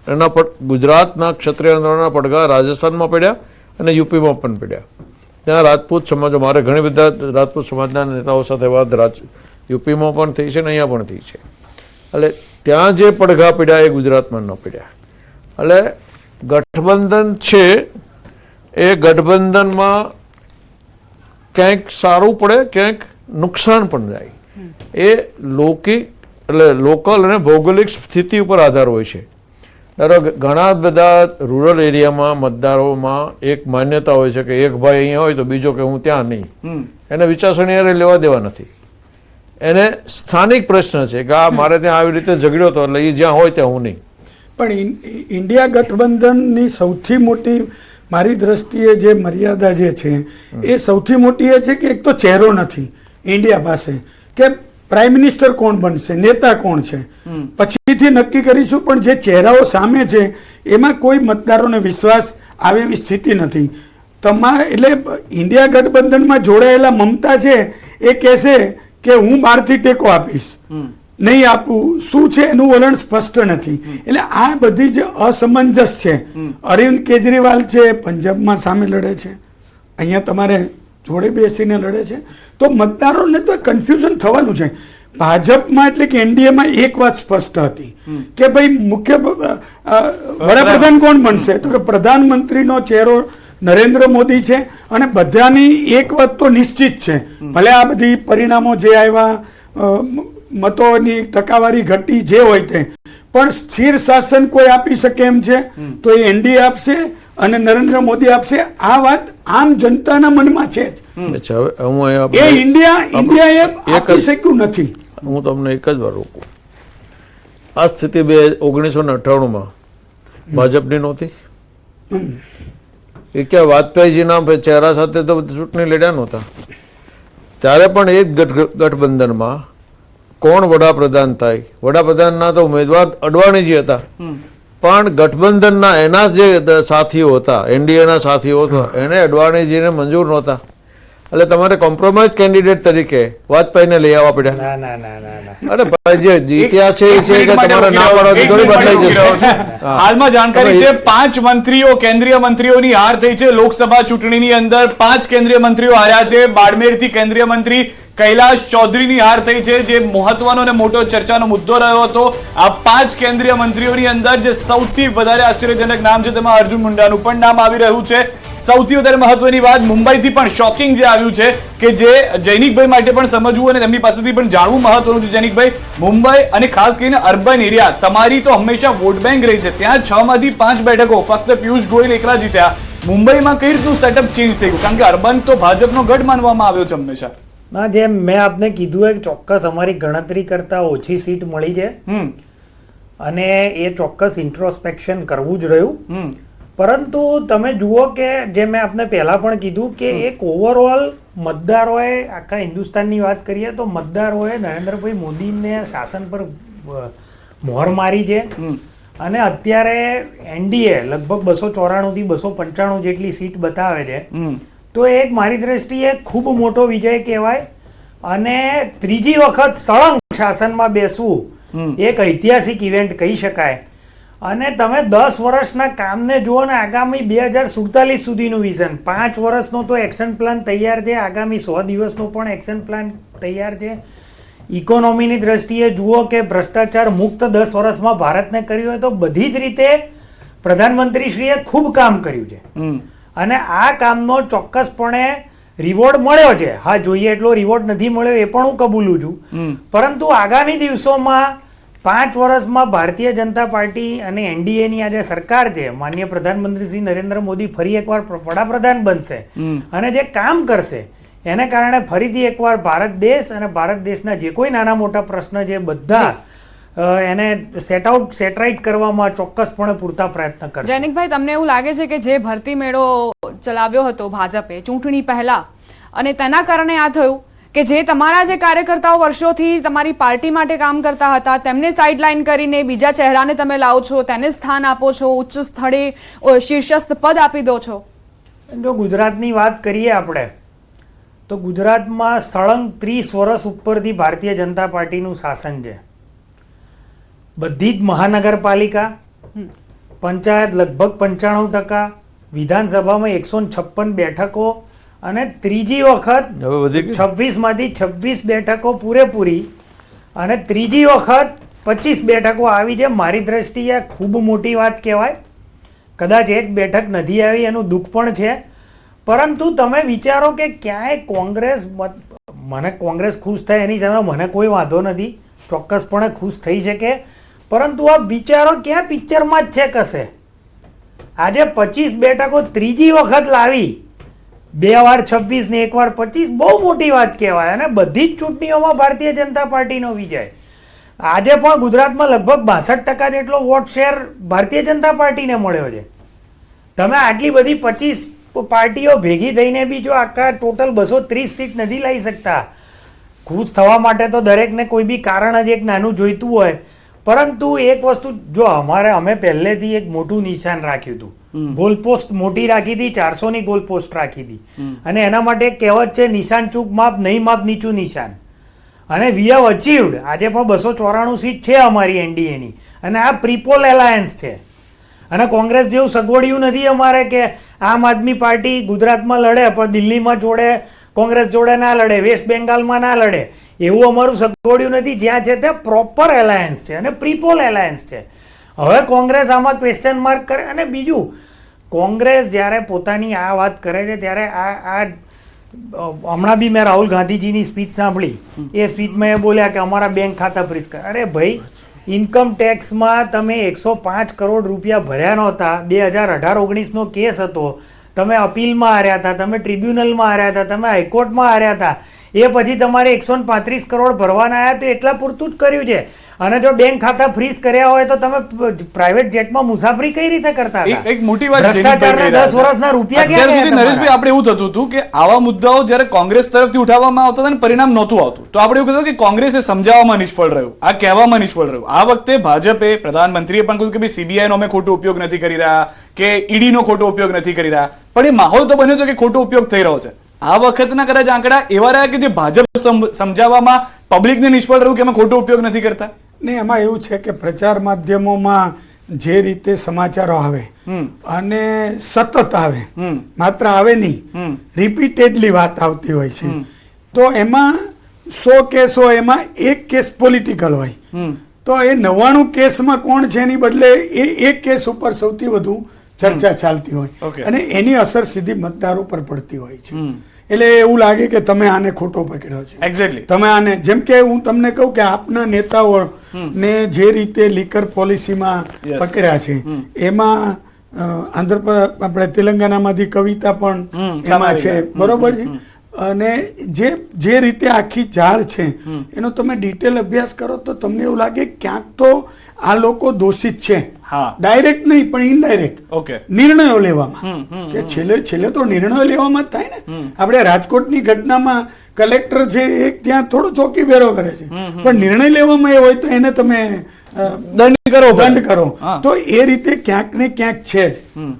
એના ગુજરાતના ક્ષત્રિય આંદોલનના પડઘા રાજસ્થાનમાં પડ્યા અને યુપીમાં પણ પડ્યા. ત્યાં રાજપૂત સમાજો, મારે ઘણી બધા રાજપૂત સમાજના નેતાઓ સાથે વાત યુપીમાં પણ થઈ છે ને અહીંયા પણ થઈ છે. એટલે ત્યાં જે પડઘા પડ્યા એ ગુજરાતમાં ન પડ્યા. એટલે ગઠબંધન છે એ ગઠબંધનમાં ક્યાંક સારું પડે ક્યાંક નુકસાન પણ જાય. એ લૌકિક એટલે લોકલ અને ભૌગોલિક સ્થિતિ ઉપર આધાર હોય છે. ધારો ઘણા બધા રૂરલ એરિયામાં મતદારોમાં એક માન્યતા હોય છે કે એક ભાઈ અહીંયા હોય તો બીજો કે હું ત્યાં નહીં, એને વિચારસરણી લેવા દેવા નથી. એને સ્થાનિક પ્રશ્ન છે કે આ મારે ત્યાં આવી રીતે ઝઘડ્યો હતો એટલે એ જ્યાં હોય ત્યાં હું નહીં.
પણ ઇન્ડિયા ગઠબંધનની સૌથી મોટી મારી દ્રષ્ટિએ જે મર્યાદા જે છે એ સૌથી મોટી એ છે કે એક તો ચહેરો નથી ઇન્ડિયા પાસે કે પ્રાઇમ મિનિસ્ટર કોણ બનશે, નેતા કોણ છે, પછીથી નક્કી કરીશું, પણ જે ચહેરાઓ સામે છે એમાં કોઈ મતદારોને વિશ્વાસ આવે એવી સ્થિતિ નથી. એટલે ઇન્ડિયા ગઠબંધનમાં જોડાયેલા મમતા છે એ કહેશે કે હું બહારથી ટેકો આપીશ, નહીં આપવું, શું છે એનું વલણ સ્પષ્ટ નથી. એટલે આ બધી જે અસમંજસ છે, અરવિંદ કેજરીવાલ છે પંજાબમાં સામે લડે છે, અહીંયા તમારે જોડે બેસીને લડે છે, તો મતદારોને તો કન્ફ્યુઝન થવાનું છે. ભાજપમાં એટલે કે એનડીએમાં એક વાત સ્પષ્ટ હતી કે ભાઈ મુખ્ય વડાપ્રધાન કોણ બનશે, તો કે પ્રધાનમંત્રીનો ચહેરો નરેન્દ્ર મોદી છે અને બધાની એક વાત તો નિશ્ચિત છે, ભલે આ બધી પરિણામો જે આવ્યા, મતોની ટકાવારી ઘટી જે હોય તે, પણ સ્થિર શાસન કોઈ આપી શકે એમ છે તો એ એનડીએ આપશે અને નરેન્દ્ર મોદી આપશે. આ વાત આમ જનતાના મનમાં છે જ. એ ઇન્ડિયા આપી શક્યું નથી.
હું તમને એક જ વાર રોકું, આ સ્થિતિ 1998માં ભાજપની નહોતી. એ ક્યાં વાજપેયીજીના ચહેરા સાથે તો ચૂંટણી લડ્યા નહોતા. ત્યારે પણ એ જ ગઠબંધનમાં કોણ વડાપ્રધાન થાય, વડાપ્રધાનના તો ઉમેદવાર અડવાણીજી હતા, પણ ગઠબંધનના એના જે સાથીઓ હતા, એનડીએના સાથીઓ હતા, એને અડવાણીજીને મંજૂર નહોતા. એટલે તમારે કોમ્પ્રોમાઇઝ કેન્ડિડેટ તરીકે વાજપેયીને લઈ આવવા પડ્યા. અરે ભાઈ જે ઇતિહાસ છે કે તમારે ના પાડવાથી થોડી બદલાઈ જશે.
હાલમાં જાણકારી છે 5 મંત્રીઓ, કેન્દ્રીય મંત્રીઓની હાર થઈ છે લોકસભા ચૂંટણીની અંદર. 5 કેન્દ્રીય મંત્રીઓ હાર્યા છે. બાડમેરથી કેન્દ્રીય મંત્રી કૈલાશ ચૌધરીની હાર થઈ છે, જે મહત્વનો અને મોટો ચર્ચાનો મુદ્દો રહ્યો હતો. આ 5 કેન્દ્રીય મંત્રીઓની અંદર જે સૌથી વધારે આશ્ચર્યજનક નામ છે તેમાં અર્જુન મુંડાનું પણ નામ આવી રહ્યું છે. સૌથી વધારે મહત્વની વાત મુંબઈથી પણ શોકિંગ જે આવ્યું છે કે જે જૈનિકભાઈ માટે પણ સમજવું અને તેમની પાસેથી પણ જાણવું મહત્વનું છે. જૈનિકભાઈ, મુંબઈ અને ખાસ કરીને અર્બન એરિયા તમારી તો હંમેશા વોટ બેંક રહી છે, ત્યાં 6 માંથી 5 બેઠકો ફક્ત પિયુષ ગોયલ એકલા જીત્યા. મુંબઈમાં કઈ રીતનું સેટઅપ ચેન્જ થઈ ગયું, કારણ કે અર્બન તો ભાજપનો ગઢ માનવામાં આવ્યો છે હંમેશા.
ના, જેમ મેં આપને કીધું હોય ચોક્કસ અમારી ગણતરી કરતા ઓછી સીટ મળી છે અને એ ચોક્કસ ઇન્ટ્રોસ્પેક્શન કરવું જ રહ્યું. પરંતુ તમે જુઓ કે જે મેં આપને પહેલા પણ કીધું કે એક ઓવરઓલ મતદારોએ આખા હિન્દુસ્તાનની વાત કરીએ તો મતદારોએ નરેન્દ્રભાઈ મોદીને શાસન પર મોહર મારી છે અને અત્યારે એનડીએ લગભગ 294 થી 295 જેટલી સીટ બતાવે છે તો એક મારી દ્રષ્ટિએ ખૂબ મોટો વિજય કહેવાય અને ત્રીજી વખત સળંગ શાસનમાં બેસવું એક ઐતિહાસિક ઇવેન્ટ કહી શકાય અને તમે 10 વર્ષના કામને જુઓ ને આગામી 2047 સુધીનું વિઝન 5 વર્ષનો તો એક્શન પ્લાન તૈયાર છે આગામી 100 દિવસનો પણ એક્શન પ્લાન તૈયાર છે ઇકોનોમીની દ્રષ્ટિએ જુઓ કે ભ્રષ્ટાચાર મુક્ત 10 વર્ષમાં ભારતને કર્યું હોય તો બધી જ રીતે પ્રધાનમંત્રીશ્રીએ ખૂબ કામ કર્યું છે અને આ કામનો ચોક્કસપણે રિવોર્ડ મળ્યો છે હા જોઈએ એટલો રિવોર્ડ નથી મળ્યો એ પણ હું કબૂલું છું પરંતુ આગામી દિવસોમાં 5 વર્ષમાં ભારતીય જનતા પાર્ટી અને એનડીએની આ જે સરકાર છે માનનીય પ્રધાનમંત્રી શ્રી નરેન્દ્ર મોદી ફરી એકવાર વડાપ્રધાન બનશે અને જે કામ કરશે એને કારણે ફરીથી એકવાર ભારત દેશ અને ભારત દેશના જે કોઈ નાના મોટા પ્રશ્ન છે બધા એને સેટરાઇટ કરવામાં ચોક્કસપણે પૂરતા પ્રયત્ન કરશે.
જૈનિકભાઈ, તમને એવું લાગે છે કે જે ભરતી મેળો ચલાવ્યો હતો ભાજપે ચૂંટણી પહેલા અને તેના કારણે આ થયું કે જે તમારા જે કાર્યકર્તાઓ વર્ષોથી તમારી પાર્ટી માટે કામ કરતા હતા તેમને સાઇડલાઇન કરીને બીજા ચહેરાને તમે લાવો છો, તેને સ્થાન આપો છો, ઉચ્ચ સ્થળે શીર્ષસ્થ પદ આપી દો છો?
જો ગુજરાતની વાત કરીએ આપણે તો ગુજરાતમાં સળંગ 30 વર્ષ ઉપરથી ભારતીય જનતા પાર્ટીનું શાસન છે. બધી જ મહાનગરપાલિકા, પંચાયત લગભગ 95%, વિધાનસભામાં 156 બેઠકો અને ત્રીજી વખત 26 માંથી 26 બેઠકો પૂરેપૂરી અને ત્રીજી વખત 25 બેઠકો આવી છે. મારી દ્રષ્ટિએ ખૂબ મોટી વાત કહેવાય. કદાચ એક બેઠક નથી આવી એનું દુઃખ પણ છે, પરંતુ તમે વિચારો કે ક્યાંય કોંગ્રેસ, મને કોંગ્રેસ ખુશ થાય એની સામે મને કોઈ વાંધો નથી, ચોક્કસપણે ખુશ થઈ શકે, પરંતુ આપ વિચારો ક્યાં પિક્ચરમાં જ છે કશે આજે 25 બેઠકો ત્રીજી વખત લાવી, 2 વાર 26 ને 1 વાર 25, બહુ મોટી વાત કહેવાય અને બધી જ ચૂંટણીઓમાં ભારતીય જનતા પાર્ટીનો વિજય. આજે પણ ગુજરાતમાં લગભગ 62% જેટલો વોટ શેર ભારતીય જનતા પાર્ટીને મળ્યો છે. તમે આટલી બધી 25 પાર્ટીઓ ભેગી થઈને બી જો આખા ટોટલ 230 સીટ નથી લઈ શકતા. ખુશ થવા માટે તો દરેકને કોઈ બી કારણ જ એક નાનું જોઈતું હોય, પરંતુ એક વસ્તુ જો અમે પહેલેથી એક મોટું નિશાન રાખ્યું હતું, ગોલપોસ્ટ મોટી રાખી હતી, 400 ની ગોલપોસ્ટ રાખી હતી અને એના માટે એક કહેવત છે નિશાન ચૂક માપ નહીં માપ નીચું નિશાન, અને વી હેવ અચીવ્ડ. આજે પણ 294 સીટ છે અમારી એનડીએની અને આ પ્રીપોલ એલાયન્સ છે અને કોંગ્રેસ જેવું સગવડિયું નથી અમારે કે આમ આદમી પાર્ટી ગુજરાતમાં લડે પણ દિલ્હીમાં જોડે કોંગ્રેસ જોડે ના લડે, વેસ્ટ બેંગાલમાં ના લડે, એવું અમારું સગવડિયું નથી. જ્યાં છે તે પ્રોપર એલાયન્સ છે અને પ્રીપોલ એલાયન્સ છે. હવે કોંગ્રેસ આમાં ક્વેશ્ચન માર્ક કરે અને બીજું કોંગ્રેસ જ્યારે પોતાની આ વાત કરે છે ત્યારે આ હમણાં બી મેં રાહુલ ગાંધીજીની સ્પીચ સાંભળી, એ સ્પીચમાં એ બોલ્યા કે અમારા બેંક ખાતા ફ્રીઝ કરે. અરે ભાઈ, ઇન્કમ ટેક્સમાં તમે 105 કરોડ રૂપિયા ભર્યા નહોતા, 2018-19નો કેસ હતો, તમે અપીલમાં હાર્યા હતા, તમે ટ્રિબ્યુનલમાં હાર્યા હતા, તમે હાઈકોર્ટમાં હાર્યા હતા, એ પછી તમારે 135 કરોડ ભરવાના આવ્યા તો એટલા પૂરતું જ કર્યું છે. અને જો બેંક ખાતા ફ્રીઝ કર્યા હોય તો તમે પ્રાઇવેટ જેટમાં મુસાફરી કઈ રીતે કરતા હતા?
એક મોટી વાત
ભ્રષ્ટાચારના 10 વર્ષના રૂપિયા ક્યાં ગયા?
નરેશભાઈ, આપણે એવું થતું હતું કે આવા મુદ્દાઓ જ્યારે કોંગ્રેસ તરફથી ઉઠાવવામાં આવતા હતા ને પરિણામ નહોતું આવતું, તો આપણે એવું કહેતા કે કોંગ્રેસે સમજાવવામાં નિષ્ફળ રહ્યું, આ કહેવામાં નિષ્ફળ રહ્યું. આ વખતે ભાજપે, પ્રધાનમંત્રીએ પણ કહ્યું કે ભાઈ સીબીઆઈ નો અમે ખોટો ઉપયોગ નથી કરી રહ્યા કે ઈડી નો ખોટો ઉપયોગ નથી કરી રહ્યા, પણ એ માહોલ તો બન્યો હતો કે ખોટો ઉપયોગ થઈ રહ્યો છે. આ વખતના કદાચ આંકડા એવા રહ્યા કે જે ભાજપ સમજાવવામાં પબ્લિકને નિષ્ફળ રહ્યું કે અમે ખોટો ઉપયોગ નથી કરતા.
ને એમાં એવું છે કે પ્રચાર માધ્યમોમાં જે રીતે સમાચારો આવે અને સતત આવે, માત્ર આવે નહીં, રિપીટેડલી વાત આવતી હોય છે, તો એમાં 100 કેસ હોય એમાં એક કેસ પોલિટિકલ હોય, તો એ 99 કેસમાં કોણ છે એની બદલે એ એક કેસ ઉપર સૌથી વધુ ચર્ચા ચાલતી હોય અને એની અસર સીધી મતદારો પર પડતી હોય છે. એટલે એવું લાગે કે તમે આને ખોટો પકડ્યો છે.
એક્ઝેક્ટલી
તમે આને, જેમ કે હું તમને કહું કે આપના નેતાઓ ને જે રીતે લીકર પોલિસીમાં પકડ્યા છે એમાં આપણે તેલંગાનામાંથી કવિતા પણ એમાં છે, બરોબર છે, અને જે રીતે આખી ચાલ છે એનો તમે ડિટેલ અભ્યાસ કરો તો તમને એવું લાગે ક્યાંક તો આ લોકો દોષિત છે,
હા.
ડાયરેક્ટ નહીં પણ ઇનડાયરેક્ટ
ઓકે
નિર્ણયો લેવામાં, કે છેલ્લે તો નિર્ણયો લેવામાં જ થાય ને. આપણે રાજકોટની ઘટનામાં કલેક્ટર છે એ ત્યાં થોડો ચોકી બેરો કરે છે, પણ નિર્ણય લેવામાં એ હોય તો એને તમે દંડ કરો. તો એ રીતે ક્યાંક ને ક્યાંક છે જ.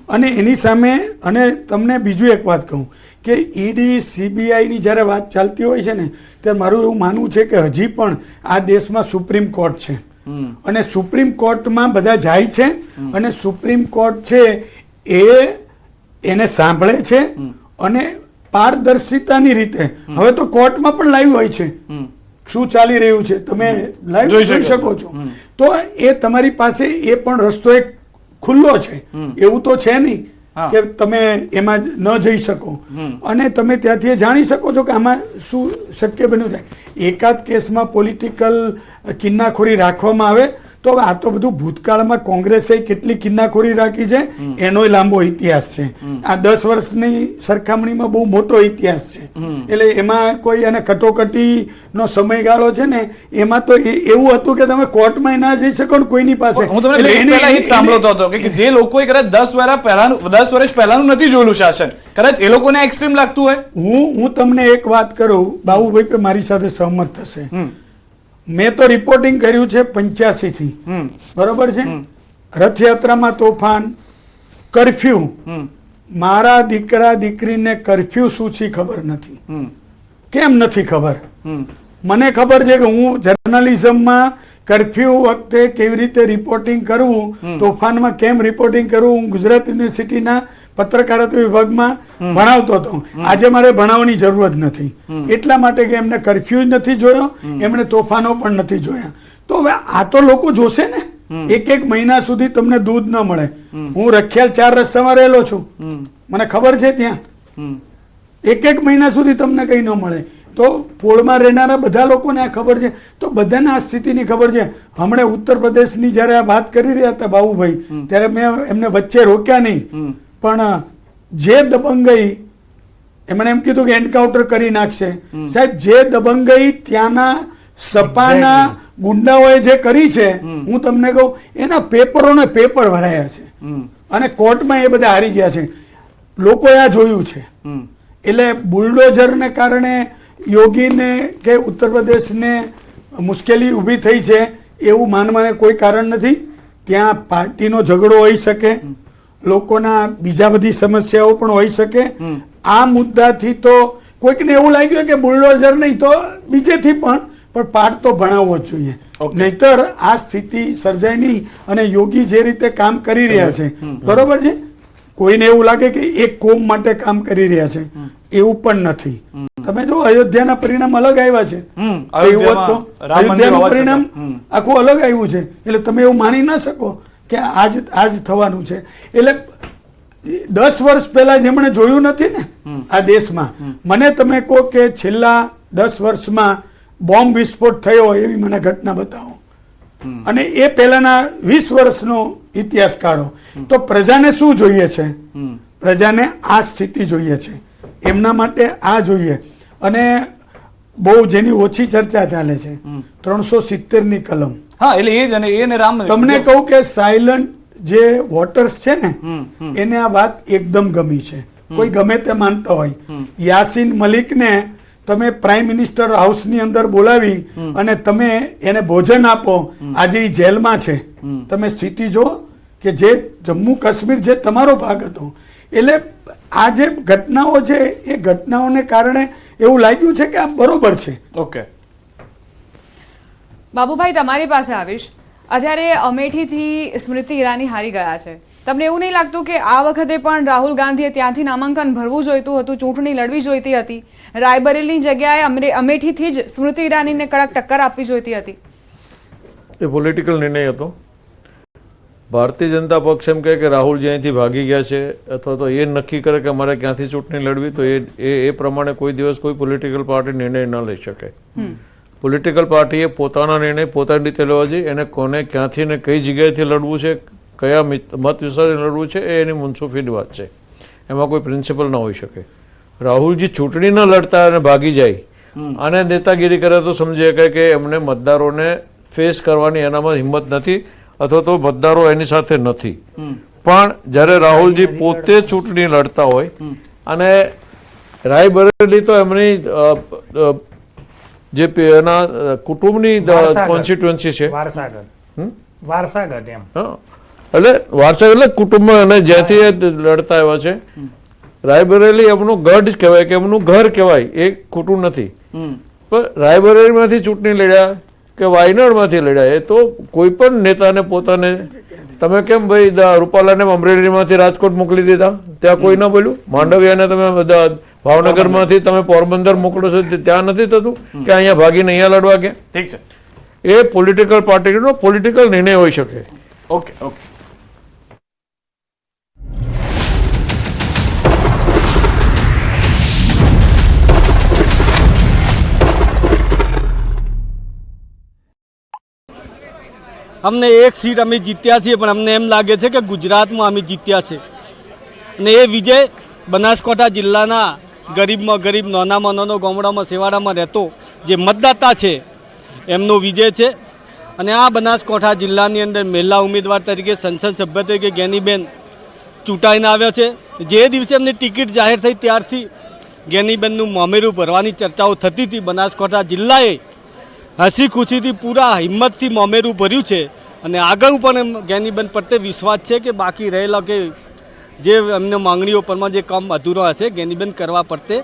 અને એની સામે, અને તમને બીજું એક વાત કહું કે ઈડી CBI ની જ્યારે વાત ચાલતી હોય છે ને, ત્યારે મારું એવું માનવું છે કે હજી પણ આ દેશમાં સુપ્રીમ કોર્ટ છે, અને સુપ્રીમ કોર્ટમાં બધા જાય છે, અને સુપ્રીમ કોર્ટ છે એને સાંભળે છે, અને પારદર્શિતાની રીતે, હવે તો કોર્ટમાં પણ લાઈવ હોય છે શું ચાલી રહ્યું છે, તમે લાઈવ જોઈ શકો છો. તો એ તમારી પાસે એ પણ રસ્તો એક ખુલ્લો છે, એવું તો છે નહીં કે તમે એમાં ન જઈ શકો, અને તમે ત્યાંથી જાણી શકો છો કે આમાં શું શક્ય બન્યું છે. એકાદ કેસમાં પોલિટિકલ કિન્નાખોરી રાખવામાં આવે તો હવે આ તો બધું ભૂતકાળમાં કોંગ્રેસે કેટલી કિન્નાખોરી રાખી છે એનોય લાંબો ઇતિહાસ છે. આ 10 વર્ષની સરખામણીમાં બહુ મોટો ઇતિહાસ છે, એટલે એમાં કોઈ અને કટોકટીનો સમયગાળો છે ને, એમાં તો એવું હતું કે તમે કોર્ટમાં ના જઈ શકો ને કોઈની પાસે.
હું તમને પહેલા એ જ સાંભળતો હતો કે જે લોકોએ કદાચ 10 વર્ષ પહેલાનું નથી જોયેલું શાસન, કદાચ એ લોકોને એક્સ્ટ્રીમ લાગતું હોય.
હું તમને એક વાત કરું, બાબુભાઈ મારી સાથે સહમત થશે. મેં તો રિપોર્ટિંગ કર્યું છે 85 થી, બરોબર છે. રથયાત્રામાં તોફાન, કર્ફ્યુ, મારા દીકરા દીકરીને કર્ફ્યુ શું છે ખબર નથી. કેમ નથી ખબર? મને ખબર છે કે હું જર્નલિઝમમાં કર્ફ્યુ વખતે કેવી રીતે રિપોર્ટિંગ કરવું, તોફાનમાં કેમ રિપોર્ટિંગ કરવું, હું ગુજરાત યુનિવર્સિટીના પત્રકારત્વ વિભાગમાં ભણાવતો હતો. આજે મારે ભણાવવાની જરૂર જ નથી, એટલા માટે કે એમને કર્ફ્યુ નથી જોયો, એમણે તોફાનો પણ નથી જોયા. તો હવે આ તો લોકો જોશે ને. 1 મહિના સુધી તમને દૂધ ન મળે. હું રખિયાલ 4 રસ્તામાં રહેલો છું, મને ખબર છે ત્યાં 1 મહિના સુધી તમને કઈ ન મળે. તો પોળમાં રહેનારા બધા લોકોને આ ખબર છે. તો બધાને આ સ્થિતિની ખબર છે. હમણાં ઉત્તર પ્રદેશની જ્યારે આ વાત કરી રહ્યા હતા બાબુભાઈ, ત્યારે મેં એમને વચ્ચે રોક્યા નહીં, પણ જે દબંગઈ, એમણે એમ કીધું કે એન્કાઉન્ટર કરી નાખશે. સાહેબ, જે દબંગઈ ત્યાંના સપાના ગુંડાઓએ જે કરી છે, હું તમને કહું, એના પેપરોને પેપર ભરાયા છે, અને કોર્ટમાં એ બધા હારી ગયા છે. લોકોએ આ જોયું છે. એટલે બુલડોઝરને કારણે યોગીને કે ઉત્તર પ્રદેશને મુશ્કેલી ઊભી થઈ છે એવું માનવાને કોઈ કારણ નથી. ત્યાં પાર્ટીનો ઝઘડો હોઈ શકે, લોકોના બીજા બધી સમસ્યાઓ પણ હોઈ શકે. આ મુદ્દાથી તો કોઈકને એવું લાગ્યું કે બુલડોઝર નહીં તો બીજેથી પણ પાઠ તો ભણાવવો જ જોઈએ, નહીતર આ સ્થિતિ સર્જાય નહીં. અને યોગી જે રીતે કામ કરી રહ્યા છે, બરોબર છે, કોઈને એવું લાગે કે એક કોમ માટે કામ કરી રહ્યા છે, એવું પણ નથી. તમે જો અયોધ્યાના પરિણામ અલગ આવ્યા છે, અયોધ્યાનું પરિણામ આખું અલગ આવ્યું છે, એટલે તમે એવું માની ના શકો કે આજ થવાનું છે. એટલે 10 વર્ષ પહેલા જેમણે જોયું નથી ને આ દેશમાં, મને તમે કહો કે છેલ્લા 10 વર્ષમાં બોમ્બ વિસ્ફોટ થયો એવી મને ઘટના બતાવો, અને એ પહેલાના 20 વર્ષનો ઇતિહાસ કાઢો. તો પ્રજાને શું જોઈએ છે? પ્રજાને આ સ્થિતિ જોઈએ છે, એમના માટે આ જોઈએ. અને બહુ જેની ઓછી ચર્ચા ચાલે છે 370 ની કલમ.
હા, એટલે એ જ. અને એને રામ,
તમને કહું કે સાયલન્ટ જે વોટર્સ છે ને, એને આ વાત એકદમ ગમી છે. કોઈ ગમે તે માનતા હોય. યાસીન મલિકને તમે પ્રાઇમ મિનિસ્ટર હાઉસની અંદર બોલાવી અને તમે એને ભોજન આપો, આજે એ જેલમાં છે. તમે સ્થિતિ જો કે જે જમ્મુ કાશ્મીર જે તમારો ભાગ હતો. એટલે આ જે ઘટનાઓ છે એ ઘટનાઓને કારણે એવું લાગ્યું છે કે આ બરોબર છે.
ઓકે
બાબુભાઈ, તમારી પાસે આવીશ. અત્યારે અમેઠીથી સ્મૃતિ ઈરાની હારી ગયા છે. તમને એવું નહીં લાગતું કે આ વખતે પણ રાહુલ ગાંધીએ ત્યાંથી નામાંકન ભરવું જોઈતું હતું, ચૂંટણી લડવી જોઈતી હતી? રાયબરેલીની જગ્યાએ અમેઠીથી જ સ્મૃતિ ઈરાનીને કડક ટક્કર આપવી જોઈતી હતી?
એ પોલિટિકલ નિર્ણય હતો. ભારતીય જનતા પક્ષ એમ કહે કે રાહુલજી અહીંથી ભાગી ગયા છે, અથવા તો એ નક્કી કરે કે અમારે ક્યાંથી ચૂંટણી લડવી, તો એ પ્રમાણે કોઈ દિવસ કોઈ પોલિટિકલ પાર્ટી નિર્ણય ન લઈ શકે. પોલિટિકલ પાર્ટીએ પોતાના નિર્ણય પોતાની રીતે લેવા જોઈએ. એને કોને ક્યાંથી ને કઈ જગ્યાએથી લડવું છે, કયા મત વિસ્તારથી લડવું છે, એ એની મુનસુફીની વાત છે. એમાં કોઈ પ્રિન્સિપલ ના હોઈ શકે. રાહુલજી ચૂંટણી ન લડતા અને ભાગી જાય અને નેતાગીરી કરે તો સમજી શકાય કે એમને મતદારોને ફેસ કરવાની એનામાં હિંમત નથી. અથવા તો મતદારો એની સાથે નથી. પણ જ્યારે રાહુલજી પોતે ચૂંટણી લડતા હોય અને રાયબરેલી તો એમની જે એના કુટુંબની કોન્સ્ટિટ્યુઅન્સી છે,
વારસાગત એમ.
એટલે વારસા એટલે કુટુંબમાં અને જ્યાંથી એ લડતા આવ્યા છે. રાયબરેલી એમનું ગઢ કહેવાય કે એમનું ઘર કહેવાય, એ ખોટું નથી. પણ રાયબરેલીમાંથી ચૂંટણી લડ્યા કે વાયનાડમાંથી લડ્યા, એ તો કોઈ પણ નેતાને પોતાને તમે કેમ ભાઈ રૂપાલાને અમરેલીમાંથી રાજકોટ મોકલી દીધા, ત્યાં કોઈ ના બોલ્યું. માંડવિયાને તમે ભાવનગરમાંથી તમે પોરબંદર મોકલો છો, ત્યાં નથી થતું કે અહીંયા ભાગીને અહીંયા લડવા કે.
ઠીક છે,
એ પોલિટિકલ પાર્ટીનો પોલિટિકલ નિર્ણય હોઈ શકે.
Okay okay.
અમને એક સીટ અમે જીત્યા છીએ, પણ અમને એમ લાગે છે કે ગુજરાતમાં અમે જીત્યા છે. અને એ વિજય બનાસકાંઠા જિલ્લાના ગરીબમાં ગરીબ, નાનામાં નાનો, ગામડામાં સેવાડામાં રહેતો જે મતદાતા છે એમનો વિજય છે. અને આ બનાસકાંઠા જિલ્લાની અંદર મહિલા ઉમેદવાર તરીકે, સંસદ સભ્ય તરીકે જ્ઞાનીબેન ચૂંટાઈને આવ્યા છે. જે દિવસે એમની ટિકિટ જાહેર થઈ ત્યારથી જ્ઞાનીબેનનું મામેરું ભરવાની ચર્ચાઓ થતી હતી. બનાસકાંઠા જિલ્લાએ હસી ખુશીથી પૂરા હિંમતથી મામેરું ભર્યું છે. અને આગળ પણ જ્ઞાનીબેન પ્રત્યે વિશ્વાસ છે કે બાકી રહેલા કે જે એમને માંગણીઓ પરમાં જે કામ અધૂરો હશે જ્ઞાનીબેન કરવા પ્રત્યે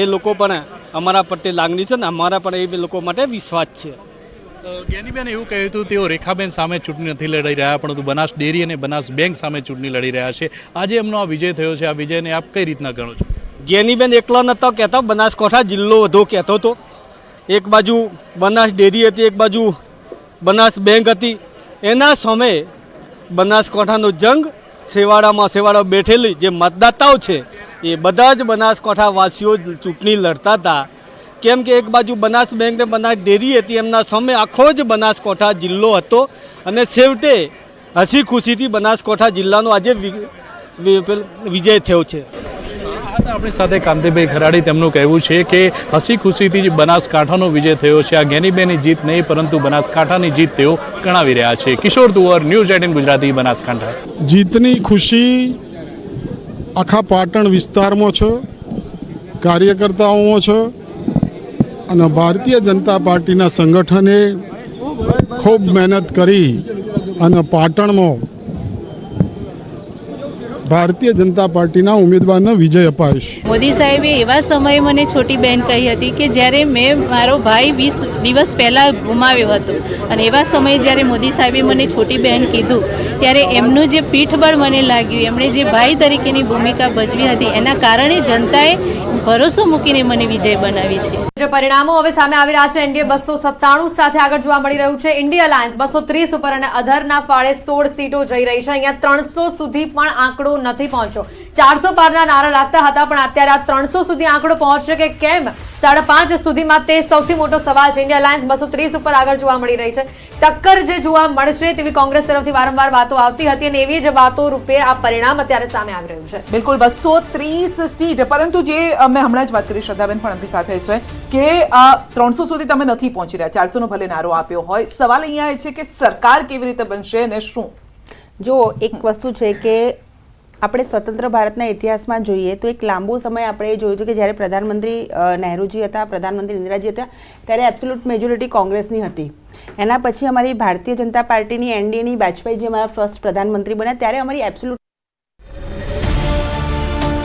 એ લોકો પણ અમારા પ્રત્યે લાગણી છે ને અમારા પણ એ લોકો માટે વિશ્વાસ છે.
જ્ઞાનીબેન એવું કહ્યું હતું તેઓ રેખાબેન સામે ચૂંટણી નથી લડી રહ્યા, પરંતુ બનાસ ડેરી અને બનાસ બેંક સામે ચૂંટણી લડી રહ્યા છે. આજે એમનો આ વિજય થયો છે, આ વિજયને આપ કઈ રીતના ગણો છો?
જ્ઞાનીબેન એકલા નહોતો કહેતો, બનાસકાંઠા જિલ્લો વધુ કહેતો હતો. એક બાજુ બનાસ ડેરી હતી, એક બાજુ બનાસ બેંક હતી. એના સામે બનાસકાંઠાનો જંગ સેવાડા બેઠેલી જે મતદાતાઓ છે એ બધા જ બનાસકાંઠાવાસીઓ ચૂંટણી લડતા હતા. કેમ કે એક બાજુ બનાસ બેંક ને બનાસ ડેરી હતી, એમના સામે આખો જ બનાસકાંઠા જિલ્લો હતો. અને છેવટે હસી ખુશીથી બનાસકાંઠા જિલ્લાનો આજે વિજય થયો છે.
આપણી સાથે કાંતિભાઈ ખરાડી, તેમનું કહેવું છે કે હસી ખુશીથી બનાસકાંઠાનો વિજય થયો છે. આ જ્ઞાનીબેનની જીત નહીં, પરંતુ બનાસકાંઠાની જીત તેઓ ગણાવી રહ્યા છે. કિશોર તુવર, ન્યૂઝ 18 ગુજરાતી, બનાસકાંઠા.
જીતની ખુશી આખા પાટણ વિસ્તારમાં છે, કાર્યકર્તાઓમાં છે. અને ભારતીય જનતા પાર્ટીના સંગઠને ખૂબ મહેનત કરી અને પાટણમાં ભારતીય જનતા પાર્ટીના ઉમેદવારને વિજય અપાવીશ.
મોદી સાહેબે એવા સમયે મને છોટી બહેન કહી હતી કે જ્યારે મેં મારો ભાઈ 20 દિવસ પહેલાં ગુમાવ્યો હતો, અને એવા સમયે જ્યારે મોદી સાહેબે મને છોટી બહેન કીધું ત્યારે એમનું જે પીઠબળ મને લાગ્યું, એમણે જે ભાઈ તરીકેની ભૂમિકા ભજવી હતી, એના કારણે જનતાએ ભરોસો મૂકીને મને વિજય બનાવી છે.
જે પરિણામો હવે સામે આવી રહ્યા છે, એનડીએ 297 સાથે આગળ જોવા મળી રહ્યું છે. ઇન્ડિયા અલાયન્સ 230 ઉપર અને અધરના ફાળે 16 સીટો જઈ રહી છે. અહીંયા 300 સુધી પણ આંકડો નથી પહોંચ્યો. 400 પારના નારા લાગતા હતા, પણ અત્યારે આ 300 સુધી આંકડો પહોંચશે કે કેમ, 5.5 સુધીમાં તે સૌથી મોટો સવાલ છે. ઇન્ડિયા અલાયન્સ 230 ઉપર આગળ જોવા મળી રહી છે. ટક્કર જે જોવા મળશે તેવી કોંગ્રેસ તરફથી વારંવાર વાતો આવતી હતી, અને એવી જ વાતો રૂપે આ પરિણામ અત્યારે સામે આવી રહ્યું છે.
બિલકુલ 230 સીટ, પરંતુ જે અમે હમણાં જ વાત કરી, શ્રદ્ધાબેન પણ આપણી સાથે છે કે 300 સુધી તમે નથી પહોંચી રહ્યા. 400 નો ભલે નારો આપ્યો હોય, સવાલ અહીંયા એ છે કે સરકાર કેવી રીતે બનશે અને શું?
જો એક વસ્તુ છે કે આપણે સ્વતંત્ર ભારતના ઇતિહાસમાં જોઈએ તો એક લાંબો સમય આપણે જોયું હતું કે જ્યારે પ્રધાનમંત્રી નહેરુજી હતા, પ્રધાનમંત્રી ઇન્દિરાજી હતા, ત્યારે એબ્સોલ્યુટ મેજોરિટી કોંગ્રેસની હતી. એના પછી અમારી ભારતીય જનતા પાર્ટીની એનડીએની વાજપેયી જે અમારા ફર્સ્ટ પ્રધાનમંત્રી બન્યા ત્યારે અમારી એબ્સોલ્યુટ.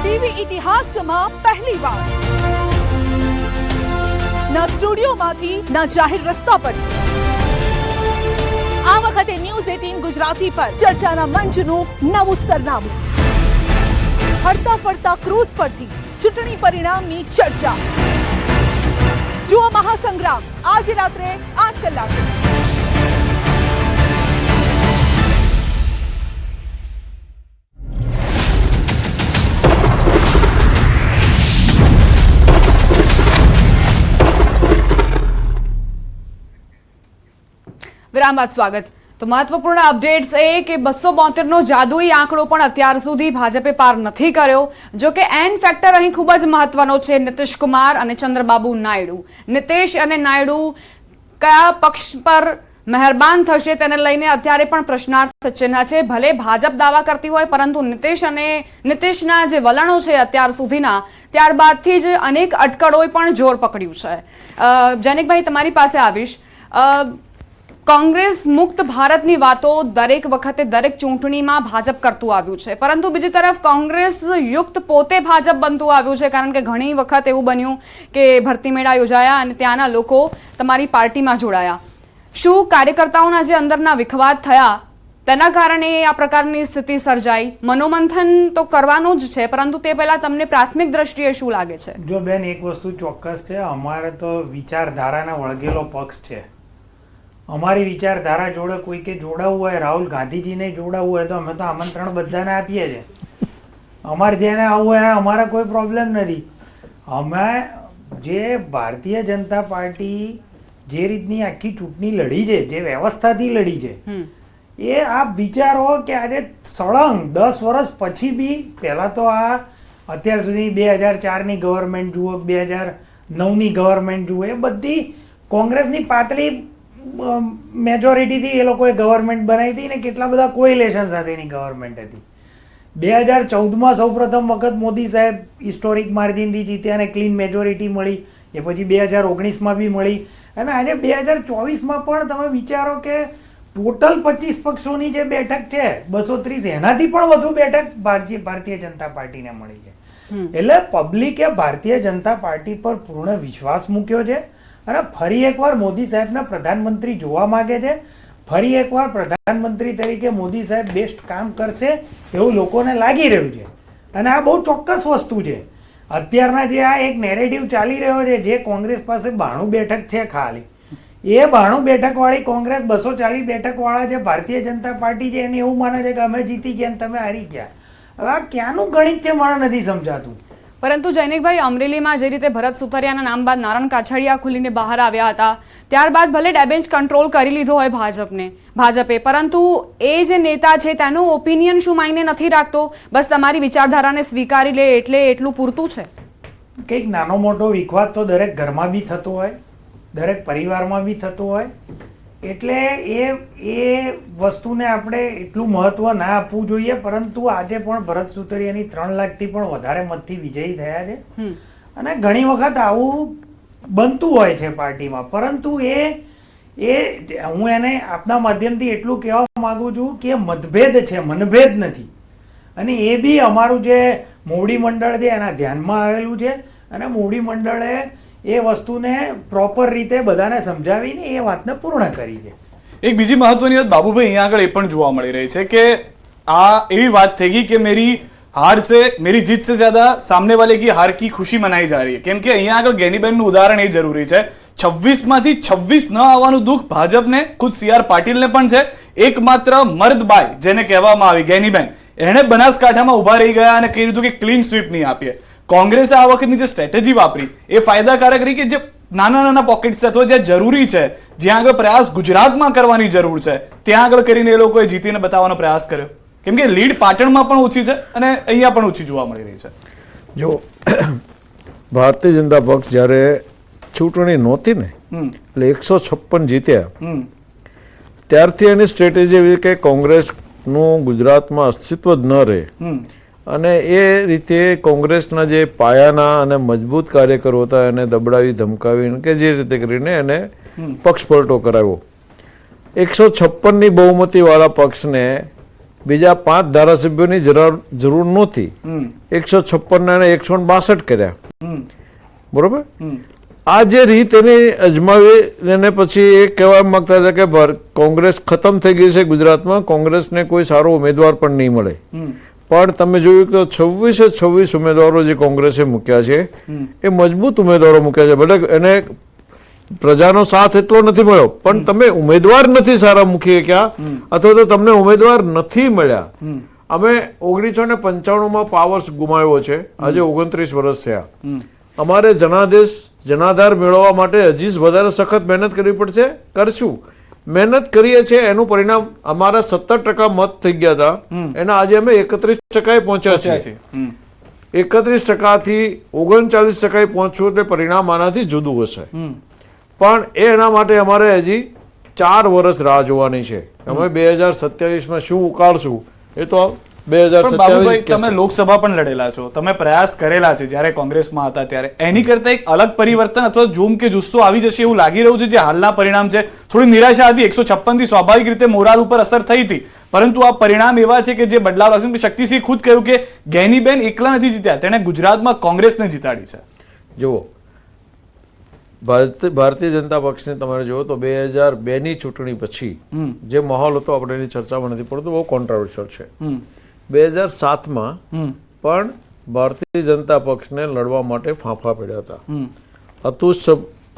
ટીવી ઇતિહાસમાં પહેલીવાર ના સ્ટુડિયોમાંથી ના જાહેર રસ્તા પર, આ વખતે ન્યૂઝ 18 ગુજરાતી પર ચર્ચાના મંચનું નવું સરનામું. હરતા ફરતા ક્રૂઝ પરથી ચૂંટણી પરિણામની ચર્ચા. જુઓ મહાસંગ્રામ આજે રાત્રે 8 કલાકે.
વિરામ બાદ સ્વાગત. તો મહત્વપૂર્ણ અપડેટ્સ એ કે 272 નો જાદુઈ આંકડો પણ અત્યાર સુધી ભાજપે પાર નથી કર્યો. જો કે એન ફેક્ટર અહીં ખૂબ જ મહત્વનો છે. નીતિશ કુમાર અને ચંદ્રબાબુ નાયડુ. નીતિશ અને નાયડુ કયા પક્ષ પર મહેરબાન થશે તેને લઈને અત્યારે પણ પ્રશ્નાર્થ ચિહ્ન છે. ભલે ભાજપ દાવા કરતી હોય, પરંતુ નીતિશના જે વલણો છે અત્યાર સુધીના, ત્યારબાદથી જ અનેક અટકળોએ પણ જોર પકડ્યું છે. જૈનિકભાઈ, તમારી પાસે આવીશ. કોંગ્રેસ મુક્ત ભારતની વાતો દરેક વખતે દરેક ચૂંટણીમાં ભાજપ કરતું આવ્યું છે, પરંતુ બીજી તરફ કોંગ્રેસ યુક્ત પોતે ભાજપ બનતું આવ્યું છે, કારણ કે ઘણી વખત એવું બન્યું કે ભરતી મેળા યોજાયા અને ત્યાંના લોકો તમારી પાર્ટીમાં જોડાયા. શું કાર્યકર્તાઓના જે અંદરના વિખવાદ થયા તેના કારણે આ પ્રકારની સ્થિતિ સર્જાઈ? મનોમંથન તો કરવાનું જ છે, પરંતુ તે પહેલા તમને પ્રાથમિક દ્રષ્ટિએ શું લાગે છે?
જો બેન, એક વસ્તુ ચોક્કસ છે, અમારે તો વિચારધારાના વળગેલો પક્ષ છે. અમારી વિચારધારા જોડે કોઈ કે જોડાવવું હોય, રાહુલ ગાંધીજીને જોડાવવું હોય, તો અમે તો આમંત્રણ બધાને આપીએ છીએ. અમારે જેને આવવું હોય અમારે કોઈ પ્રોબ્લેમ નથી. અમે જે ભારતીય જનતા પાર્ટી જે રીતની આખી ચૂંટણી લડી છે, જે વ્યવસ્થાથી લડી છે, એ આપ વિચારો કે આજે સળંગ 10 વર્ષ પછી બી, પહેલા તો આ અત્યાર સુધી 2004ની ગવર્મેન્ટ જુઓ, 2009ની ગવર્મેન્ટ જુઓ, એ બધી કોંગ્રેસની પાતળી મેજોરિટીથી એ લોકોએ ગવર્મેન્ટ બનાવી હતી ને કેટલા બધા કોઇલેશન સાથેની ગવર્મેન્ટ હતી. 2014માં સૌપ્રથમ વખત મોદી સાહેબ હિસ્ટોરિક માર્જિનથી જીત્યા અને ક્લીન મેજોરિટી મળી. એ પછી 2019માં બી મળી, અને આજે 2024માં પણ તમે વિચારો કે ટોટલ 25 પક્ષોની જે બેઠક છે 230, એનાથી પણ વધુ બેઠક ભારતીય જનતા પાર્ટીને મળી છે. એટલે પબ્લિકે ભારતીય જનતા પાર્ટી પર પૂર્ણ વિશ્વાસ મૂક્યો છે અને ફરી એકવાર મોદી સાહેબને પ્રધાનમંત્રી જોવા માંગે છે. ફરી એકવાર પ્રધાનમંત્રી તરીકે મોદી સાહેબ બેસ્ટ કામ કરશે એવું લોકોને લાગી રહ્યું છે. અને આ બહુ ચોક્કસ વસ્તુ છે. અત્યારના જે આ એક નેરેટિવ ચાલી રહ્યો છે, જે કોંગ્રેસ પાસે 92 બેઠક છે ખાલી, એ 92 બેઠક વાળી કોંગ્રેસ 240 બેઠક વાળા જે ભારતીય જનતા પાર્ટી છે એને એવું માને છે કે અમે જીતી ગયા અને તમે હારી ગયા. હવે આ ક્યાંનું ગણિત છે મને નથી સમજાતું.
પરંતુ જૈનિકભાઈ, અમરેલીમાં જે રીતે ભરત સુતરિયાના નામ બાદ નારણ કાછડિયા ખુલીને બહાર આવ્યા હતા, ત્યારબાદ ભલે ડેમેજ કંટ્રોલ કરી લીધો હોય ભાજપે, પરંતુ એ જે નેતા છે તેનો ઓપિનિયન શું માયને નથી રાખતો? બસ તમારી વિચારધારાને સ્વીકારી લે એટલે એટલું પૂરતું છે?
કંઈક નાનો મોટો વિખવાદ તો દરેક ઘરમાં બી થતો હોય, દરેક પરિવારમાં બી થતો હોય, એટલે એ વસ્તુને આપણે એટલું મહત્વ ના આપવું જોઈએ. પરંતુ આજે પણ ભરત સુતરિયાની 3 લાખથી પણ વધારે મતથી વિજયી થયા છે, અને ઘણી વખત આવું બનતું હોય છે પાર્ટીમાં. પરંતુ હું એને આપના માધ્યમથી એટલું કહેવા માંગુ છું કે મતભેદ છે, મનભેદ નથી. અને એ બી અમારું જે મોવડી મંડળ છે એના ધ્યાનમાં આવેલું છે, અને મોવડી મંડળે એ વસ્તુને પ્રોપર રીતે બધાને સમજાવીને એ વાતને પૂર્ણ કરી છે.
એક બીજી મહત્વની વાત બાબુભાઈ અહીંયા આગળ એ પણ જોવા મળી રહી છે કે આ એવી વાત થઈ ગઈ કે मेरी जीत से ज्यादा सामने वाले की हार की खुशी मनाई जा रही है. કેમ કે અહીંયા આગળ ગેનીબેનનું ઉદાહરણ એ જરૂરી છે. 26 માંથી 26 ન આવવાનું દુઃખ ભાજપને, ખુદ CR પાટીલને પણ છે. એકમાત્ર મર્દબાઈ જેને કહેવામાં આવી ગેનીબેન, એણે બનાસકાંઠામાં ઉભા રહી ગયા અને કહી દીધું કે ક્લીન સ્વીપ નહીં આપીએ. કોંગ્રેસે આ વખતની જે સ્ટ્રેટેજી વાપરી એ ફાયદાકારક રહી કે જે નાના નાના પોકેટ્સ અથવા જ્યાં જરૂરી છે, જ્યાં આગળ પ્રયાસ ગુજરાતમાં કરવાની જરૂર છે, ત્યાં આગળ કરીને એ લોકોએ જીતીને બતાવવાનો પ્રયાસ કર્યો. કેમ કે લીડ પાટણમાં પણ ઓછી છે અને અહીંયા પણ ઓછી જોવા મળી રહી છે.
જો ભારતીય જનતા પક્ષ જ્યારે ચૂંટણી નહોતી ને એટલે 156 જીત્યા, ત્યારથી એની સ્ટ્રેટેજી એવી કે કોંગ્રેસનું ગુજરાતમાં અસ્તિત્વ જ ન રહે, અને એ રીતે કોંગ્રેસના જે પાયાના અને મજબૂત કાર્યકરો હતા એને દબડાવી ધમકાવીને કે જે રીતે કરીને એને પક્ષ પલટો કરાવ્યો. 156ની બહુમતીવાળા પક્ષને બીજા 5 ધારાસભ્યોની જરૂર નહોતી. 156 ને 162 કર્યા, બરોબર. આ જે રીત એની અજમાવી એને પછી એ કહેવા માંગતા હતા કે કોંગ્રેસ ખતમ થઈ ગઈ છે ગુજરાતમાં, કોંગ્રેસને કોઈ સારો ઉમેદવાર પણ નહીં મળે. પણ તમે જોયું કે 26 ઉમેદવારો જે કોંગ્રેસે મૂક્યા છે એ મજબૂત ઉમેદવારો મૂક્યા છે. ભલે એને પ્રજાનો સાથ એટલો નથી મળ્યો, પણ તમે ઉમેદવાર નથી સારા મૂકી શક્યા, અથવા તો તમને ઉમેદવાર નથી મળ્યા. અમે 1995માં પાવર્સ ગુમાવ્યો છે, આજે 29 વર્ષ થયા. અમારે જનાધાર મેળવવા માટે હજી વધારે સખત મહેનત કરવી પડશે, કરશું. મહેનત કરીએ છીએ, એનું પરિણામ અમારા 17% મત થઈ ગયા હતા, એના આજે અમે 31% પહોંચ્યા છીએ. 31%થી 39% પહોંચવું એટલે પરિણામ આનાથી જુદું હશે. પણ એના માટે અમારે હજી 4 વર્ષ રાહ જોવાની છે. અમે 2027માં શું ઉકાળશું એ તો 2027
તમે લોકસભા પણ લડેલા છો, તમે પ્રયાસ કરેલા છે જ્યારે કોંગ્રેસમાં હતા ત્યારે, એની કરતા એક અલગ પરિવર્તન અથવા જોમ કે જુસ્સો આવી જશે એવું લાગી રહ્યું છે જે હાલના પરિણામ છે? થોડી નિરાશા હતી, 156 થી સ્વાભાવિક રીતે મોરાલ ઉપર અસર થઈ હતી, પરંતુ આ પરિણામ એવા છે કે જે બદલાવ લાવશે. શક્તિસિંહ ખુદ કહ્યું કે ગેનીબેન એકલા નથી જીત્યા, તેણે ગુજરાતમાં કોંગ્રેસને જીતાડી છે.
જુઓ, ભારતીય જનતા પક્ષને તમારે જુઓ તો 2002ની ચૂંટણી પછી જે માહોલ હતો આપણે એની ચર્ચામાં નથી પડતું, બહુ કોન્ટ્રાવર્શિયલ છે. 2007માં પણ ભારતીય જનતા પક્ષને લડવા માટે ફાંફા પડ્યા હતા.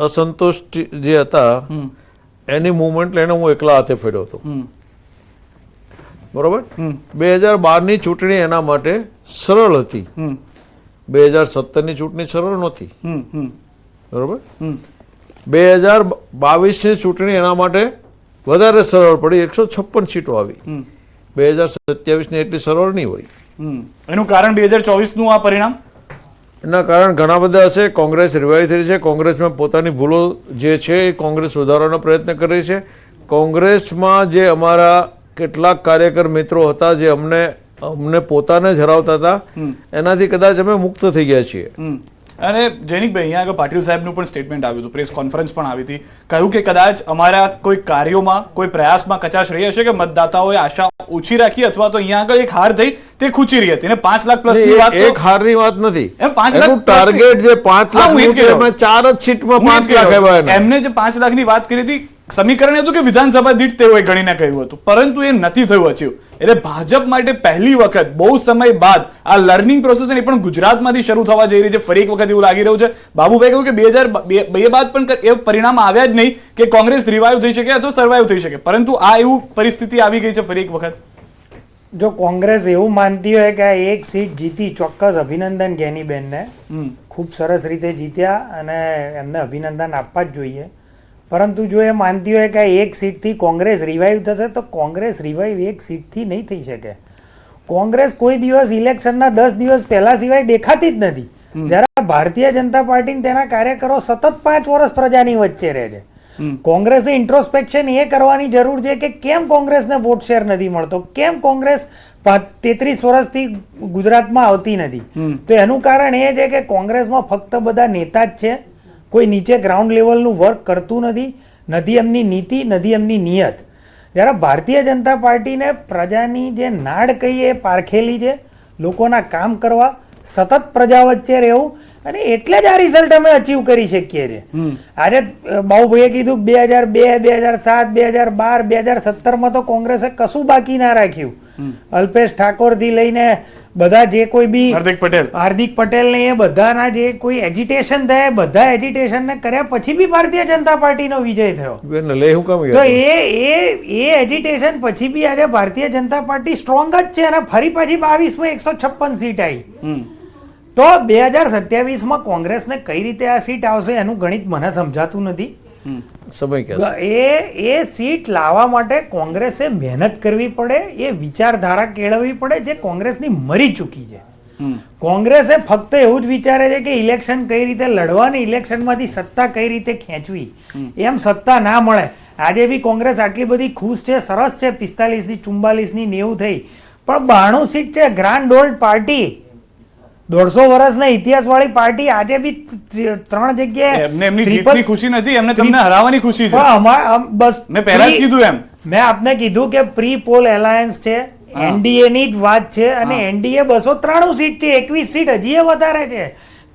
અસંતોષ જે હતા એની મુવમેન્ટ લઈને હું એકલા હાથે ફેર્યો હતો. બરોબર. 2012ની ચૂંટણી એના માટે સરળ હતી, 2017ની ચૂંટણી સરળ નહોતી. બરોબર. 2022ની ચૂંટણી એના માટે વધારે સરળ પડી, 156 સીટો આવી. 2027ની એટલી સરળ નહીં હોય.
એનું કારણ 2024નું આ પરિણામ?
એના કારણ ઘણા બધા હશે. કોંગ્રેસ રિવાઇવ થઈ છે, કોંગ્રેસમાં પોતાની ભૂલો જે છે એ કોંગ્રેસ સુધારવાનો પ્રયત્ન કરે છે. કોંગ્રેસમાં જે અમારા કેટલાક કાર્યકર મિત્રો હતા જે અમને પોતાને જ હરાવતા હતા, એનાથી કદાચ અમે મુક્ત થઈ ગયા છીએ.
અને જૈનિકભાઈ, અહીંયા આગળ પાટીલ સાહેબનું પણ સ્ટેટમેન્ટ આવ્યું હતું, પ્રેસ કોન્ફરન્સ પણ આવી હતી, કહ્યું કે કદાચ અમારા કોઈ કાર્યોમાં કોઈ પ્રયાસમાં કચાશ રહી હશે કે મતદાતાઓએ આશા ઓછી રાખી અથવા તો અહીંયા આગળ એક હાર થઈ તે ખૂચી રહી હતી. 5 લાખ પ્લસ ની વાત,
એક હારની વાત નથી,
એમ 5 લાખ
ટાર્ગેટ જે 5 લાખ એમાં 4 જ સીટમાં 5 લાખ આવ્યા.
એમને જે 5 લાખની વાત કરી હતી, સમીકરણ હતું કે વિધાનસભા દીઠ તેઓએ ગણીને કહ્યું હતું, પરંતુ એ નથી થયું અચીવ. એટલે ભાજપ માટે પહેલી વખત બહુ સમય બાદ આ લર્નિંગ પ્રોસેસ એ પણ ગુજરાતમાંથી શરૂ થવા જઈ રહી છે. ફરી એક વખત એવું લાગી રહ્યું છે. બાબુભાઈ કહ્યું કે 2002 બાદ પણ એ પરિણામ આવ્યા જ નહીં કે કોંગ્રેસ રિવાઇવ થઈ શકે અથવા સર્વાઈવ થઈ શકે, પરંતુ આ એવું પરિસ્થિતિ આવી ગઈ છે ફરી એક વખત.
જો કોંગ્રેસ એવું માનતી હોય કે આ એક સીટ જીતી, ચોક્કસ અભિનંદન ગેનીબેનને, ખૂબ સરસ રીતે જીત્યા અને એમને અભિનંદન આપવા જ જોઈએ. પરંતુ જો એ માનતી હોય કે આ એક સીટથી કોંગ્રેસ રિવાઇવ થશે, તો કોંગ્રેસ રિવાઇવ એક સીટથી નહીં થઈ શકે. કોંગ્રેસ કોઈ દિવસ ઇલેક્શનના 10 દિવસ પહેલા સિવાય દેખાતી જ નથી. જ્યારે ભારતીય જનતા પાર્ટી તેના કાર્યકરો સતત 5 વર્ષ પ્રજાની વચ્ચે રહે છે. કોંગ્રેસે ઇન્ટ્રોસ્પેક્શન એ કરવાની જરૂર છે કે કેમ કોંગ્રેસને વોટ શેર નથી મળતો, કેમ કોંગ્રેસ 33 વર્ષથી ગુજરાતમાં આવતી નથી. તો એનું કારણ એ છે કે કોંગ્રેસમાં ફક્ત બધા નેતા જ છે, કોઈ નીચે ગ્રાઉન્ડ લેવલનું વર્ક કરતું નથી એમની નીતિ, નથી એમની નિયત. જ્યારે ભારતીય જનતા પાર્ટીને પ્રજાની જે નાડ કહીએ એ પારખેલી છે, લોકોના કામ કરવા, સતત પ્રજા વચ્ચે રહેવું, અને એટલે જ આ રિઝલ્ટ અમે અચીવ કરી શકીએ છીએ. આજે બાબુભાઈએ કીધું 2002, 2007, 2012, 2017માં તો કોંગ્રેસે કશું બાકી ના રાખ્યું. અલ્પેશ ઠાકોર થી લઈને બધા જે કોઈ બી હાર્દિક પટેલ ને એ બધાના જે કોઈ એજિટેશન થયા, બધા એજિટેશન ને કર્યા પછી બી ભારતીય જનતા પાર્ટીનો વિજય થયો. તો એ એજિટેશન પછી બી આજે ભારતીય જનતા પાર્ટી સ્ટ્રોંગ જ છે અને ફરી પાછી 22માં 156 સીટ આવી. તો 2027માં કોંગ્રેસને કઈ રીતે આ સીટ આવશે એનું ગણિત મને સમજાતું નથી. એ સીટ લાવવા માટે કોંગ્રેસે મહેનત કરવી પડે, એ વિચારધારા કેળવવી પડે જે કોંગ્રેસની મરી ચૂકી છે. કોંગ્રેસે ફક્ત એવું જ વિચારે છે કે ઇલેક્શન કઈ રીતે લડવાની, ઇલેક્શનમાંથી સત્તા કઈ રીતે ખેંચવી. એમ સત્તા ના મળે. આજે બી કોંગ્રેસ આટલી બધી ખુશ છે, સરસ છે, 45 ની 44 ની 90 થઈ, પણ 92 સીટ છે. ગ્રાન્ડ ઓલ્ડ પાર્ટી, 150 વર્ષના ઇતિહાસ વાળી પાર્ટી આજે બી 3 જગ્યાએ
એમની જીતની ખુશી નથી, એમને તમને હરાવવાની ખુશી છે.
બસ મેં પહેલા જ કીધું એમ, મેં આપને કીધું કે પ્રી પોલ એલાયન્સ છે, એનડીએ ની જ વાત છે, અને એનડીએ 293 સીટ છે, 21 સીટ હજી વધારે છે.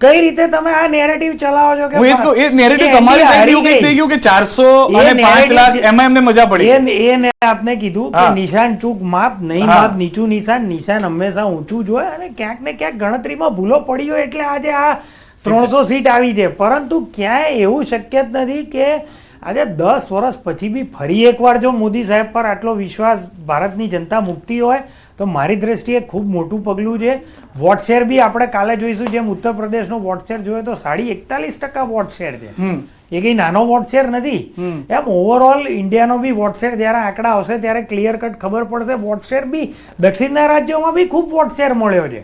કઈ રીતે તમે આ નેરેટિવ ચલાવો છો કે
એ નેરેટિવ તમારી સાઈડ એવું કંઈક થઈ ગયું કે 400 અને 5 લાખ એમાં એમને મજા પડી?
એ મેં આપને કીધું કે નિશાન ચૂક માપ નહીં, માપ નીચું નિશાન, નિશાન હંમેશા ઊંચું જ હોય, અને ક્યાંક ને ક્યાંક ગણતરીમાં ભૂલો પડી હોય એટલે આજે આ 300 સીટ આવી છે. પરંતુ ક્યાંય એવું શક્ય જ નથી કે આજે 10 વર્ષ પછી બી ફરી એકવાર જો મોદી સાહેબ પર આટલો વિશ્વાસ ભારતની જનતા મૂકતી હોય તો મારી દ્રષ્ટિએ ખૂબ મોટું પગલું છે. વોટ શેર બી આપણે કાલે જોઈશું, જેમ ઉત્તર પ્રદેશનો વોટ શેર જોયો તો 41% વોટ શેર છે. એ કઈ નાનો વોટ શેર નથી. એમ ઓવરઓલ ઇન્ડિયાનો બી વોટ શેર જ્યારે આંકડા આવશે ત્યારે ક્લિયર કટ ખબર પડશે. વોટ શેર બી દક્ષિણના રાજ્યોમાં બી ખૂબ વોટ શેર મળ્યો છે.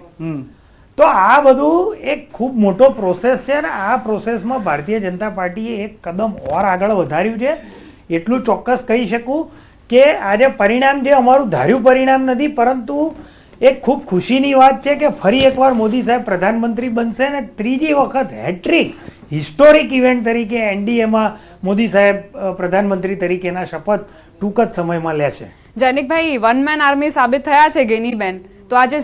તો આ બધું એક ખૂબ મોટો પ્રોસેસ છે, અને આ પ્રોસેસમાં ભારતીય જનતા પાર્ટીએ એક કદમ ઓર આગળ વધાર્યું છે. એટલું ચોક્કસ કહી શકું કે આજે પરિણામ જે અમારું ધાર્યું પરિણામ નથી, પરંતુ એક ખૂબ ખુશીની વાત છે કે ફરી એકવાર મોદી સાહેબ પ્રધાનમંત્રી બનશે અને ત્રીજી વખત હેટ્રિક હિસ્ટોરિક ઇવેન્ટ તરીકે એનડીએમાં મોદી સાહેબ પ્રધાનમંત્રી તરીકેના શપથ ટૂંક જ સમયમાં લે છે.
જૈનિકભાઈ, વન મેન આર્મી સાબિત થયા છે ગેનીબેન, તો આજે